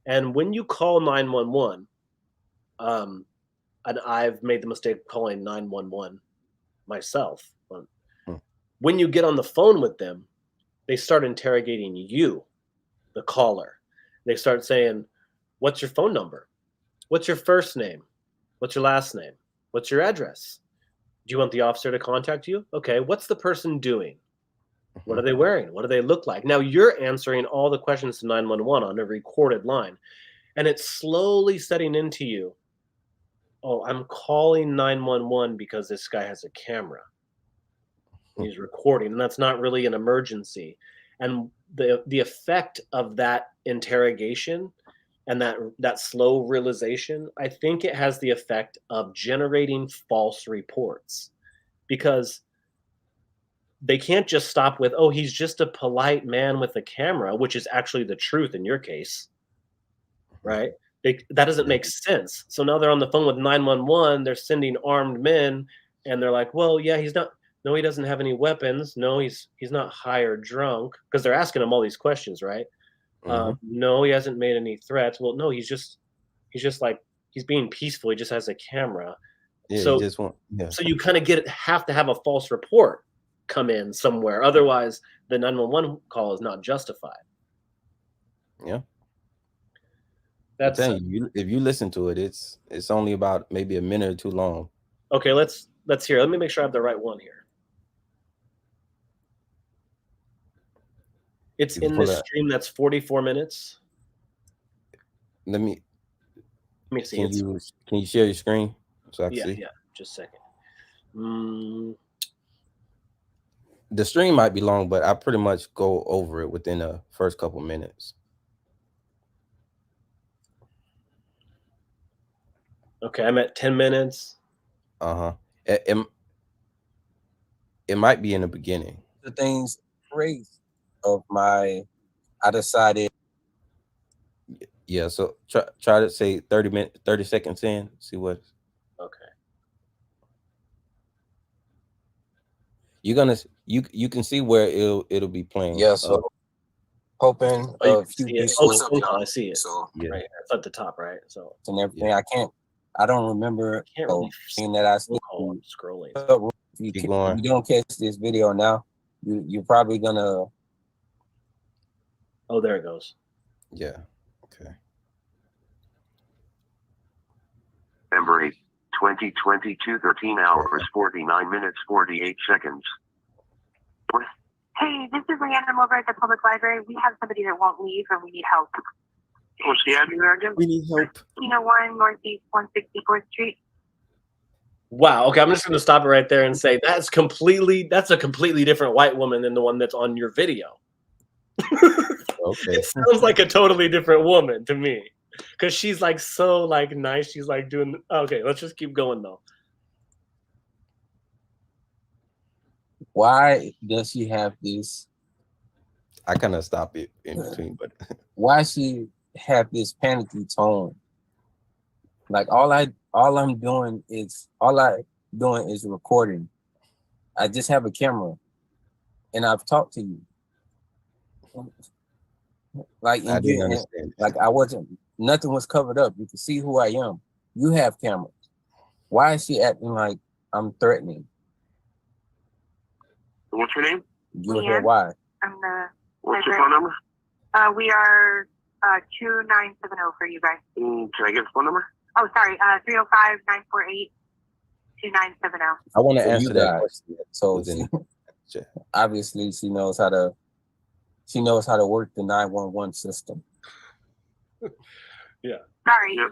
S2: And when you call 911, and I've made the mistake of calling 911 myself. When you get on the phone with them, they start interrogating you, the caller. They start saying, what's your phone number? What's your first name? What's your last name? What's your address? Do you want the officer to contact you? Okay, what's the person doing? What are they wearing? What do they look like? Now you're answering all the questions to 911 on a recorded line. And it's slowly setting into you, oh, I'm calling 911 because this guy has a camera. He's recording, and that's not really an emergency. And the effect of that interrogation and that slow realization, I think it has the effect of generating false reports, because they can't just stop with, oh, he's just a polite man with a camera, which is actually the truth in your case, right? That doesn't make sense. So now they're on the phone with 911, they're sending armed men, and they're like, well, yeah, no, he doesn't have any weapons. No, he's not high or drunk, because they're asking him all these questions, right? No, he hasn't made any threats. Well, no, he's just like, he's being peaceful. He just has a camera.
S1: Yeah,
S2: so so you kind of have to have a false report come in somewhere. Otherwise, the 911 call is not justified.
S1: Yeah.
S2: That's
S1: if you listen to it, it's only about maybe a minute or two long.
S2: Okay, let's hear. Let me make sure I have the right one here. It's in this stream that's 44 minutes.
S1: Let me
S2: see.
S1: Can you share your screen so I can see?
S2: Yeah, just a second.
S1: The stream might be long, but I pretty much go over it within the first couple minutes.
S2: Okay, I'm at 10 minutes.
S1: It might be in the beginning. The things crazy of I decided. Yeah, so try to say 30 seconds in, see what.
S2: Okay.
S1: You're gonna you can see where it'll be playing.
S12: Yeah, so hoping a few people.
S2: I see it. So yeah, right, it's at the top, right? So
S12: and everything. Yeah. I don't remember seeing that I still
S2: scrolling.
S12: If you don't catch this video now, you're probably gonna.
S2: Oh, there it goes.
S1: Yeah. Okay.
S13: November 8th, 2022, 13 hours, 49 minutes, 48 seconds.
S14: Hey, this is Leanne. I'm over at the public library. We have somebody that won't leave and we need help.
S13: What's the address again?
S1: We need help.
S14: 1 Northeast 164th Street.
S2: Wow. Okay, I'm just going to stop it right there and say that's a completely different white woman than the one that's on your video.
S1: Okay.
S2: It sounds like a totally different woman to me, because she's like so like nice. She's like doing. Okay, let's just keep going though.
S12: Why does she have this?
S1: I kind of stop it in between, but
S12: why she have this panicky tone? Like all I'm doing is recording. I just have a camera, and I've talked to you. Like
S1: I didn't understand.
S12: Like nothing was covered up. You can see who I am. You have cameras. Why is she acting like I'm threatening?
S13: What's your name?
S12: You'll hear why.
S14: I'm the
S13: What's your
S14: library.
S13: phone number?
S14: We are 2970 for you guys.
S13: Can I get the phone number?
S14: Oh, sorry. 305-948-2970.
S1: I want to
S12: For
S1: answer
S12: you
S1: that
S12: guys.
S1: question.
S12: So obviously she knows how to work the 911 system.
S2: Yeah.
S14: Sorry.
S13: No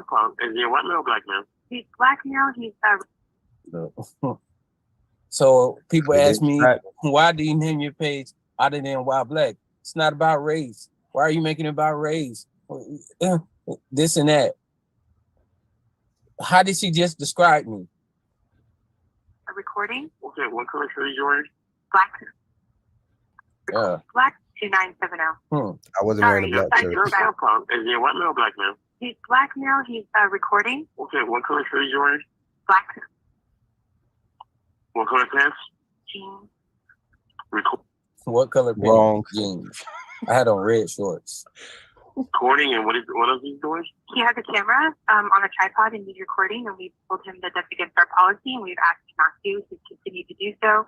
S13: problem. Is he a white male or black man?
S14: He's black male. He's
S12: So people ask me, why do you name your page Auditing While Black? It's not about race. Why are you making it about race? This and that. How did she just describe me?
S14: a recording.
S13: Okay, what color shirt is yours?
S14: Black.
S12: Yeah.
S14: Black 2970.
S1: I wasn't wearing a black shirt.
S13: No problem. Is he a white male or black male?
S14: He's black male. He's recording.
S13: Okay, what color shirt is yours?
S14: Black.
S13: What color pants?
S14: Jeans.
S12: What color pants?
S1: Wrong.
S12: Jeans. I had on red shorts.
S13: Recording, and what else is he doing?
S14: He has a camera on a tripod and he's recording, and we've told him that that's against our policy, and we've asked him not to continue to do so,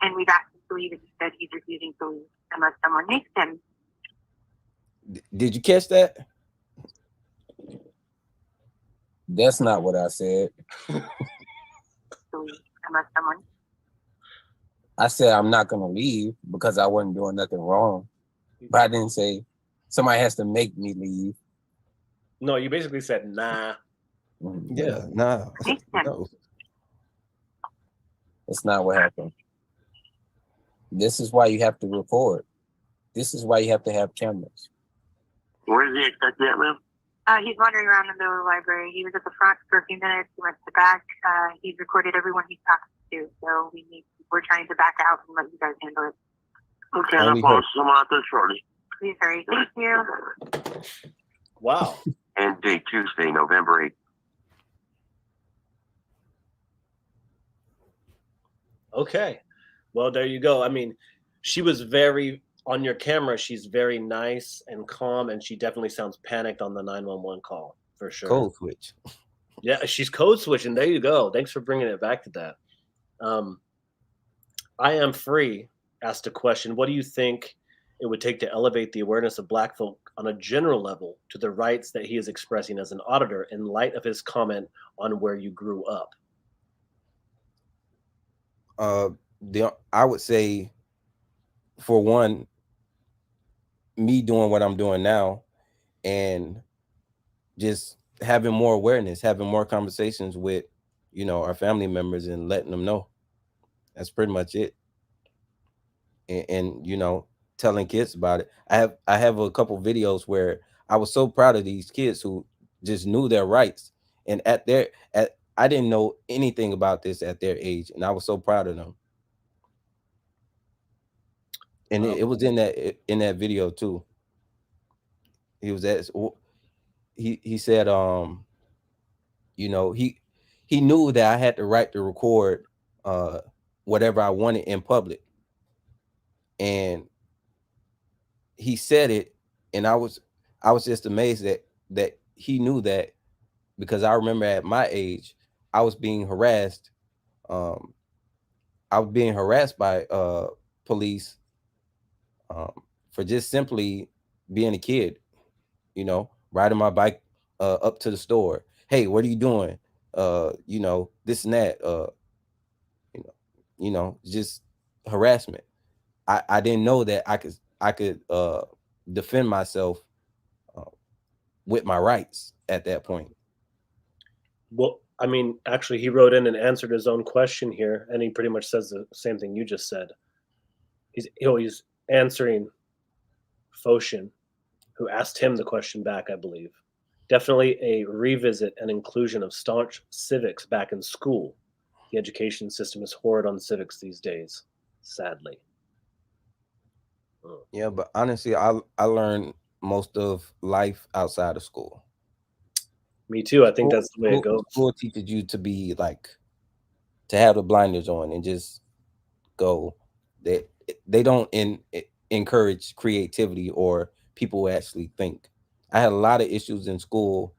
S14: and we've asked him to leave, and he said he's refusing to leave unless someone makes him.
S1: Did you catch that?
S12: That's not what I said.
S14: Unless someone.
S12: I said I'm not gonna leave because I wasn't doing nothing wrong, but I didn't say somebody has to make me leave.
S2: No, you basically said nah.
S1: Yeah, nah. No.
S12: That's not what happened. This is why you have to record. This is why you have to have cameras.
S13: Where is he exactly at, ma'am?
S14: He's wandering around in the middle of the library. He was at the front for a few minutes. He went to the back. He's recorded everyone he's talking to. So we're trying to back out and let you guys handle it.
S13: Okay, I'll follow someone out there shortly.
S14: Please hurry. Thank you.
S2: Wow.
S13: And date Tuesday, November 8th.
S2: Okay. Well, there you go. I mean, she was very on your camera. She's very nice and calm, and she definitely sounds panicked on the 911 call for sure.
S1: Code switch.
S2: Yeah, she's code switching. There you go. Thanks for bringing it back to that. I Am Free asked a question. What do you think it would take to elevate the awareness of Black folk on a general level to the rights that he is expressing as an auditor in light of his comment on where you grew up?
S1: I would say, for one, me doing what I'm doing now and just having more awareness, having more conversations with, our family members and letting them know. That's pretty much it. And telling kids about it. I have a couple videos where I was so proud of these kids who just knew their rights, and I didn't know anything about this at their age, and I was so proud of them. And it was in that video too. He was he said he knew that I had the right to record whatever I wanted in public, and he said it, and I was just amazed that he knew that, because I remember at my age I was being harassed. I was being harassed by police for just simply being a kid, riding my bike up to the store. Hey, what are you doing? This and that. Just harassment. I didn't know that I could defend myself with my rights at that point.
S2: Well, I mean, actually, he wrote in and answered his own question here, and he pretty much says the same thing you just said. He's answering Foshin, who asked him the question back, I believe. Definitely a revisit and inclusion of staunch civics back in school. The education system is horrid on civics these days, sadly.
S1: Yeah, but honestly, I learned most of life outside of school.
S2: Me too. I think that's the way it goes.
S1: School teaches you to be to have the blinders on and just go. They don't encourage creativity or people who actually think. I had a lot of issues in school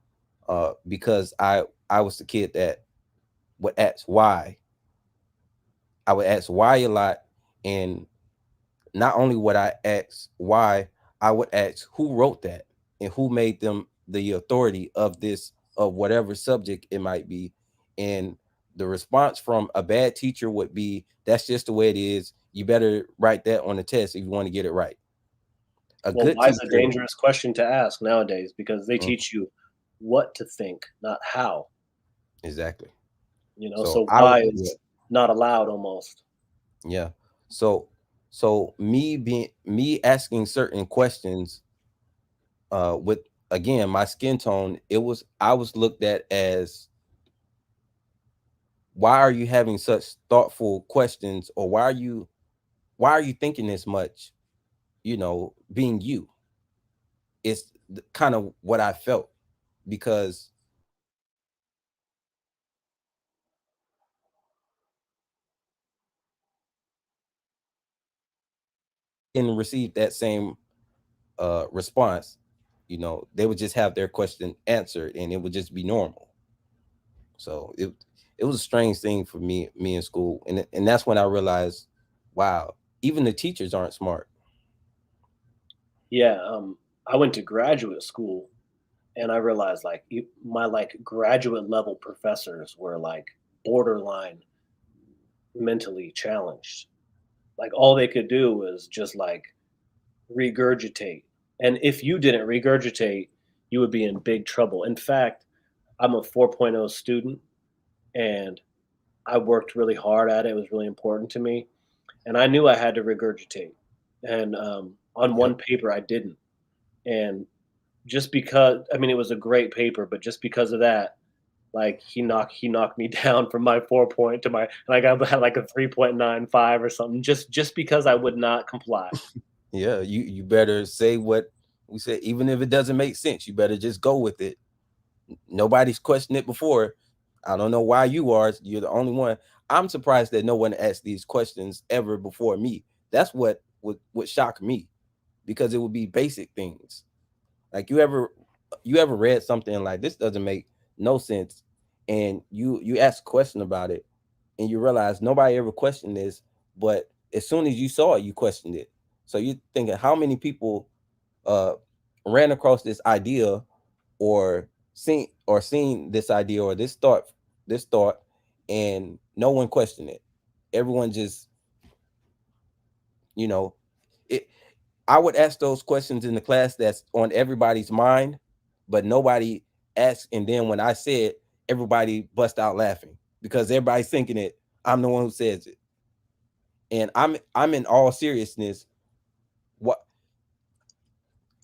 S1: because I was the kid that would ask why. I would ask why a lot, And not only would I ask why, I would ask who wrote that and who made them the authority of this, of whatever subject it might be. And the response from a bad teacher would be, that's just the way it is. You better write that on the test if you want to get it right. A
S2: Well,
S1: good
S2: why is a
S1: teacher,
S2: dangerous question to ask nowadays? Because they teach you what to think, not how.
S1: exactly.
S2: You know,
S1: So
S2: so
S1: I
S2: why
S1: would,
S2: is not allowed almost.
S1: yeah. So me asking certain questions, with, again, my skin tone, I was looked at as, why are you having such thoughtful questions, or why are you thinking this much, being you. It's kind of what I felt, because didn't receive that same response. They would just have their question answered and it would just be normal. So it was a strange thing for me in school, and that's when I realized, wow, even the teachers aren't smart.
S2: Yeah, I went to graduate school and I realized like my like graduate level professors were like borderline mentally challenged. Like all they could do was just like regurgitate. And if you didn't regurgitate, you would be in big trouble. In fact, I'm a 4.0 student and I worked really hard at it. It was really important to me. And I knew I had to regurgitate. And on one
S1: Yep.
S2: paper, I didn't. And just because, I mean, it was a great paper, but just because of that, like he knocked me down from my 4 point to my, and I got had like a 3.95 or something, just because I would not comply.
S1: Yeah, you better say what we said, even if it doesn't make sense. You better just go with it. Nobody's questioned it before. I don't know why you are. You're the only one. I'm surprised that no one asked these questions ever before me. That's what would shock me, because it would be basic things. Like, you ever read something like, this doesn't make no sense, and you ask a question about it, and you realize nobody ever questioned this, but as soon as you saw it, you questioned it. So you're thinking, how many people uh ran across this idea, or seen this idea, or this thought, and no one questioned it. Everyone just, you know it. I would ask those questions in the class that's on everybody's mind, but nobody asked. And then when I said, everybody bust out laughing, because everybody's thinking it. I'm the one who says it, and I'm in all seriousness. What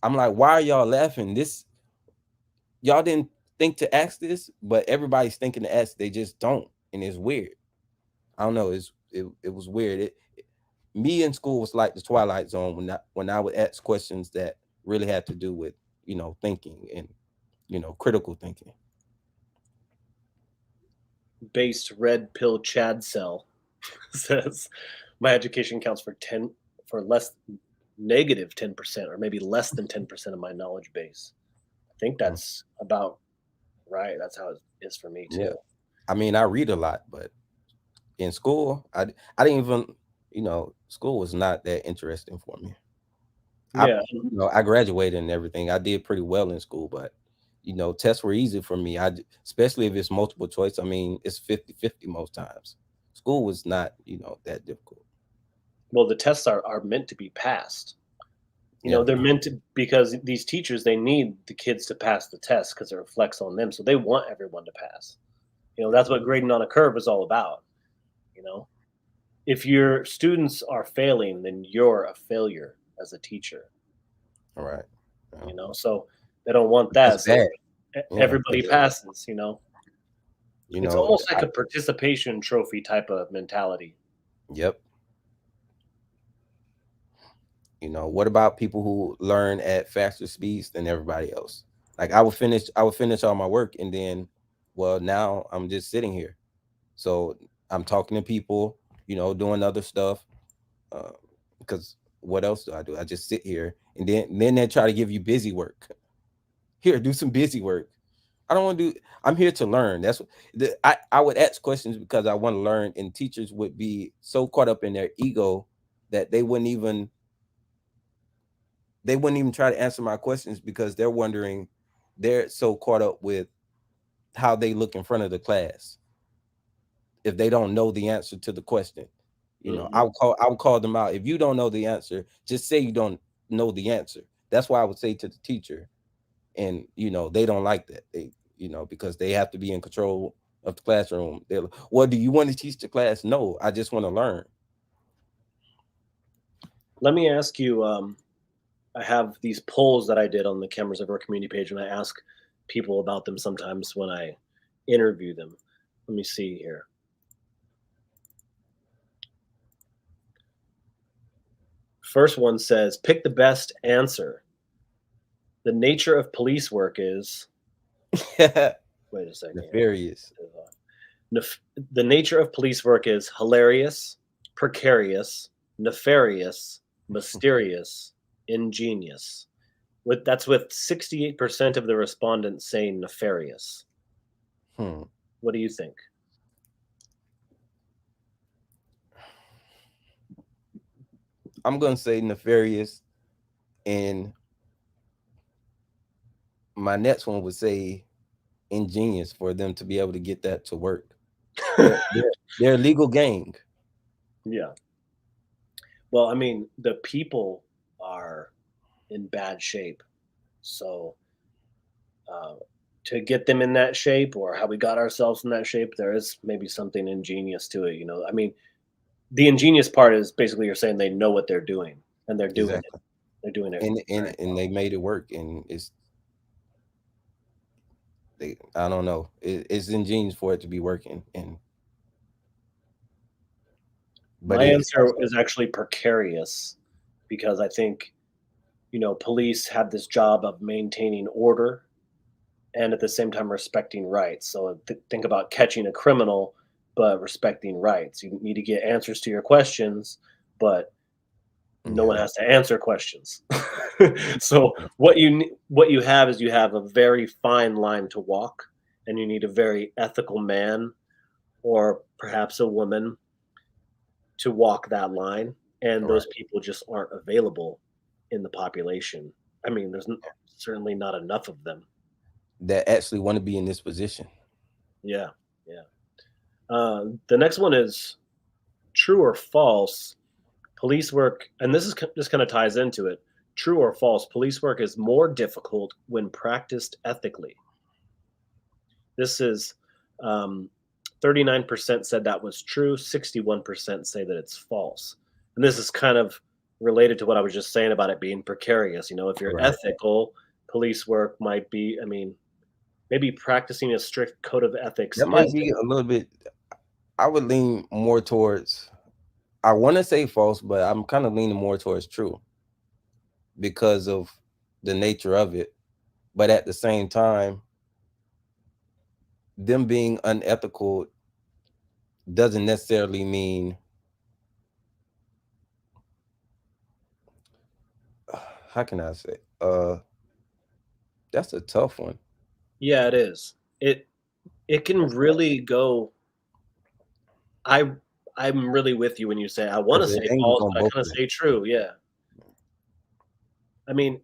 S1: I'm like, why are y'all laughing? This Y'all didn't think to ask this, but everybody's thinking to ask. They just don't, and it's weird. I don't know. It was weird. Me in school was like the Twilight Zone, when I would ask questions that really had to do with, thinking, and critical thinking.
S2: Based red pill Chad cell says my education counts for 10 for less negative 10% or maybe less than 10% of my knowledge base. I think that's about right. That's how it is for me
S1: Yeah,
S2: too.
S1: I mean, I read a lot, but in school, I didn't even, school was not that interesting for me.
S2: Yeah.
S1: I graduated and everything. I did pretty well in school, but tests were easy for me. Especially if it's multiple choice. I mean, it's 50-50 most times. School was not, that difficult.
S2: Well, the tests are meant to be passed.
S1: Yeah.
S2: They're meant to, because these teachers, they need the kids to pass the test because it reflects on them. So they want everyone to pass. That's what grading on a curve is all about. You know, if your students are failing, then you're a failure as a teacher.
S1: All right.
S2: So they don't want that.
S1: That's
S2: So
S1: bad. Yeah,
S2: everybody passes.
S1: you
S2: It's
S1: know,
S2: almost like a participation trophy type of mentality.
S1: Yep. What about people who learn at faster speeds than everybody else? Like, I would finish all my work, and then, well, now I'm just sitting here. So I'm talking to people, doing other stuff. Uh, because what else do? I just sit here, and then they try to give you busy work. Here, do some busy work. I don't want to do. I'm here to learn. That's what I would ask questions because I want to learn, and teachers would be so caught up in their ego that they wouldn't even try to answer my questions because they're wondering, they're so caught up with how they look in front of the class if they don't know the answer to the question. You know, I would call them out. If you don't know the answer, just say you don't know the answer. That's why I would say to the teacher. And you know, they don't like that. They, you know, because they have to be in control of the classroom. They're like, well, do you want to teach the class? No, I just want to learn.
S2: Let me ask you, I have these polls that I did on the Cameras of Our Community page, and I ask people about them sometimes when I interview them. Let me see here. First one says, pick the best answer. The nature of police work is... Wait a second.
S1: Nefarious.
S2: The nature of police work is hilarious, precarious, nefarious, mysterious, ingenious. That's with 68% of the respondents saying nefarious. What do you think?
S1: I'm going to say nefarious, and my next one would say ingenious for them to be able to get that to work. They're a legal gang.
S2: Yeah. Well, I mean, the people are in bad shape. So to get them in that shape, or how we got ourselves in that shape, there is maybe something ingenious to it. You know, I mean, the ingenious part is basically you're saying they know what they're doing, and they're doing it. They're doing it.
S1: And they made it work, and I don't know. It's ingenious for it to be working.
S2: But my answer is actually precarious, because I think, you know, police have this job of maintaining order and at the same time respecting rights. So think about catching a criminal, but respecting rights. You need to get answers to your questions, but no one has to answer questions. So what you have is you have a very fine line to walk, and you need a very ethical man, or perhaps a woman, to walk that line. And those people just aren't available in the population. I mean, there's certainly not enough of them
S1: that actually want to be in this position.
S2: Yeah. The next one is true or false. Police work, and this kind of ties into it. True or false, police work is more difficult when practiced ethically. This is 39% said that was true, 61% say that it's false. And this is kind of related to what I was just saying about it being precarious. You know, if you're ethical, police work might be, I mean, maybe practicing a strict code of ethics.
S1: That might be a little bit, I would lean more towards, I want to say false, but I'm kind of leaning more towards true because of the nature of it. But at the same time, them being unethical doesn't necessarily mean, how can I say, that's a tough one.
S2: Yeah, it is. It can really go. I'm really with you when you say I want to say false, but I kind of say true. Yeah. I mean,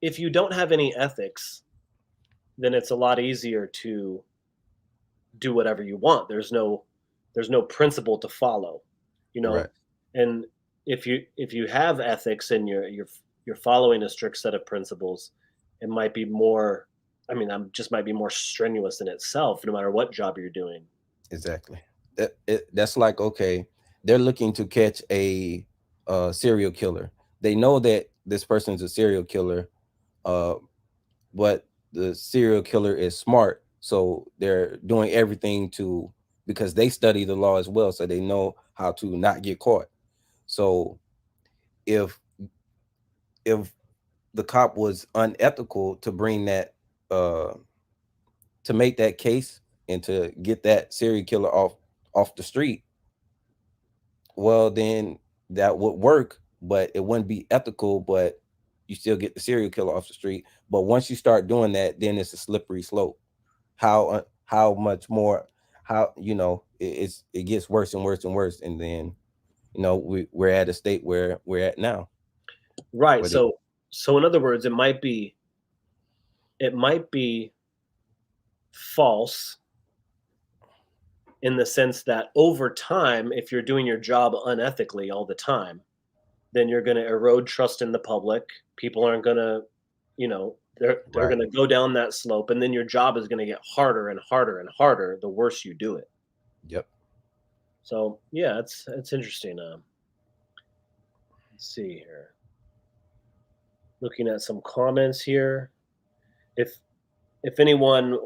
S2: if you don't have any ethics, then it's a lot easier to do whatever you want. There's no principle to follow, you know.
S1: Right.
S2: And if you have ethics and you're following a strict set of principles, it might be more, I mean, just might be more strenuous in itself, no matter what job you're doing.
S1: Exactly. That's like, okay, they're looking to catch a serial killer. They know that this person's a serial killer, but the serial killer is smart, so they're doing everything because they study the law as well, so they know how to not get caught. So if the cop was unethical to bring that to make that case and to get that serial killer off the street, well, then that would work, but it wouldn't be ethical, but you still get the serial killer off the street. But once you start doing that, then it's a slippery slope. How much more, how, you know, it gets worse and worse and worse. And then you know, we're at a state where we're at now.
S2: Right.
S1: Where
S2: So in other words, it might be false in the sense that over time, if you're doing your job unethically all the time, then you're going to erode trust in the public. People aren't going to, you know, they're
S1: Right.
S2: going to go down that slope, and then your job is going to get harder and harder and harder the worse you do it.
S1: Yep.
S2: So yeah, it's interesting. Let's see here. Looking at some comments here. If anyone,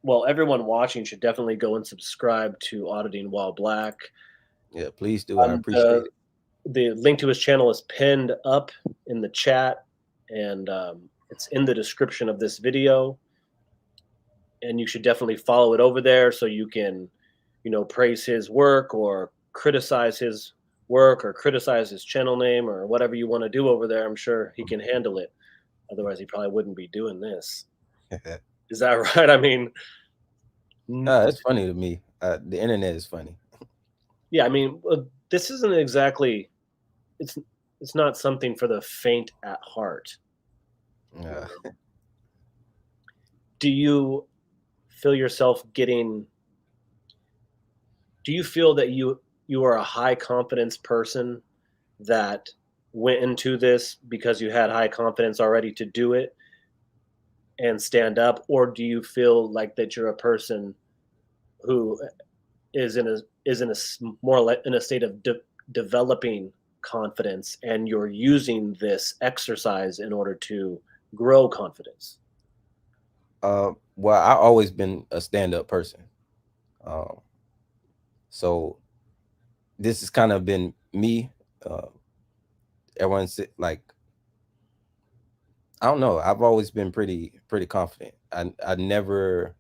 S2: well, everyone watching should definitely go and subscribe to Auditing While Black.
S1: Yeah, please do. I appreciate it.
S2: The link to his channel is pinned up in the chat, and it's in the description of this video. And you should definitely follow it over there so you can, you know, praise his work or criticize his work or criticize his channel name or whatever you want to do over there. I'm sure he can handle it. Otherwise, he probably wouldn't be doing this. Is that right? I mean,
S1: it's funny to me. The internet is funny.
S2: Yeah, I mean, this isn't exactly. It's not something for the faint at heart. Do you feel yourself getting? Do you feel that you are a high confidence person that went into this because you had high confidence already to do it and stand up, or do you feel like that you're a person who is in a more like in a state of developing confidence, and you're using this exercise in order to grow confidence?
S1: Well, I've always been a stand-up person. So this has kind of been me. Everyone's like, I don't know. I've always been pretty confident. I never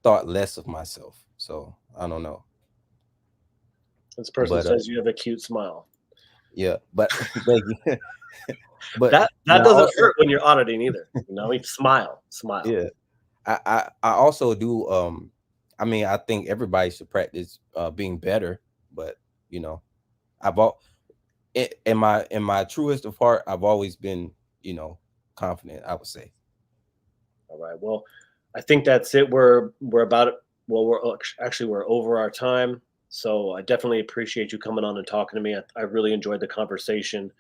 S1: thought less of myself. So I don't know.
S2: This person says you have a cute smile.
S1: Yeah, but thank you. But
S2: that doesn't hurt when you're auditing either. You know, you smile.
S1: Yeah, I also do. I mean, I think everybody should practice being better. But you know, in my truest of heart, I've always been, you know, confident, I would say.
S2: All right. Well, I think that's it. We're about, well, we're over our time. So I definitely appreciate you coming on and talking to me. I really enjoyed the conversation.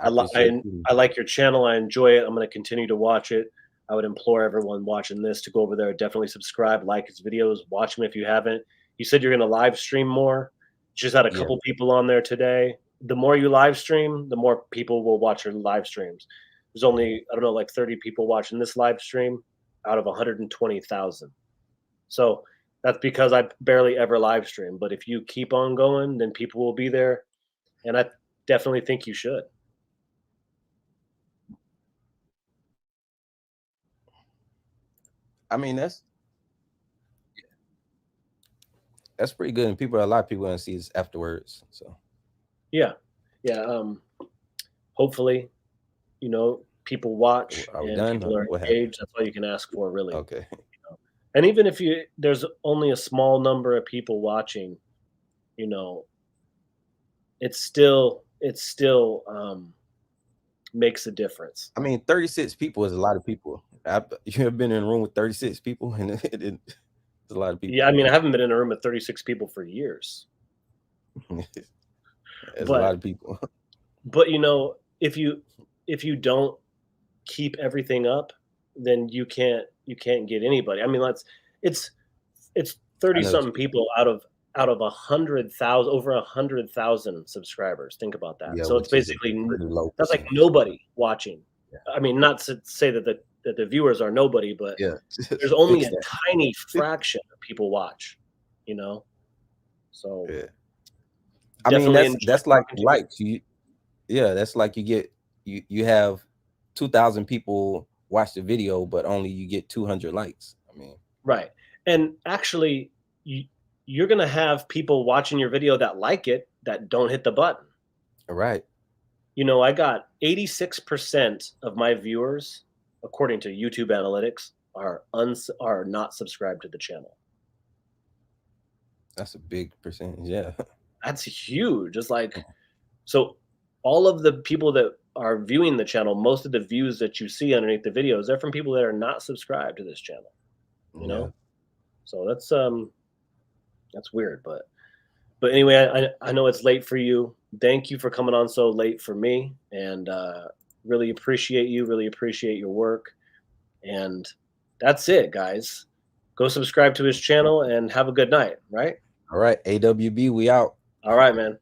S2: I like your channel. I enjoy it. I'm going to continue to watch it. I would implore everyone watching this to go over there, definitely subscribe, like his videos, watch them if you haven't. You said you're going to live stream more. Just had a couple people on there today. The more you live stream, the more people will watch your live streams. There's only, I don't know, like 30 people watching this live stream out of 120,000. So that's because I barely ever live stream. But if you keep on going, then people will be there. And I definitely think you should.
S1: I mean, that's pretty good. And a lot of people going to see this afterwards. So
S2: yeah. Hopefully, you know, people watch and people are engaged. That's all you can ask for, really.
S1: Okay.
S2: You know? And even if there's only a small number of people watching, you know, it still makes a difference.
S1: I mean, 36 people is a lot of people. You have been in a room with 36 people, and it's a lot of people.
S2: Yeah, I mean, I haven't been in a room with 36 people for years.
S1: It's a lot of people.
S2: But you know, if you don't keep everything up, then you can't get anybody. I mean, it's 30 something people out of 100,000, over 100,000 subscribers. Think about that.
S1: Yeah,
S2: so it's basically that's like
S1: percentage.
S2: nobody watching. Yeah. I mean, not to say that the viewers are nobody, but there's only a tiny fraction of people watch. You know, so
S1: I mean that's like likes. That's like you have 2,000 people watch the video, but only you get 200 likes. I mean,
S2: right. And actually, you're going to have people watching your video that like it, that don't hit the button.
S1: Right.
S2: You know, I got 86% of my viewers, according to YouTube analytics, are not subscribed to the channel.
S1: That's a big percentage. Yeah.
S2: That's huge. It's like, so all of the people that are viewing the channel, most of the views that you see underneath the videos, they're from people that are not subscribed to this channel, you know? So that's weird, but anyway, I know it's late for you. Thank you for coming on so late for me, and really appreciate you, really appreciate your work. And that's it, guys. Go subscribe to his channel and have a good night, right?
S1: All right, AWB, we out.
S2: All right, man.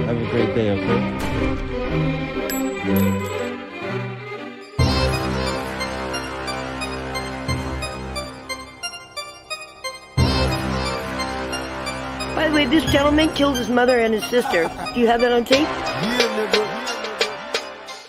S1: Have a great day, okay?
S15: By the way, this gentleman killed his mother and his sister. Do you have that on tape?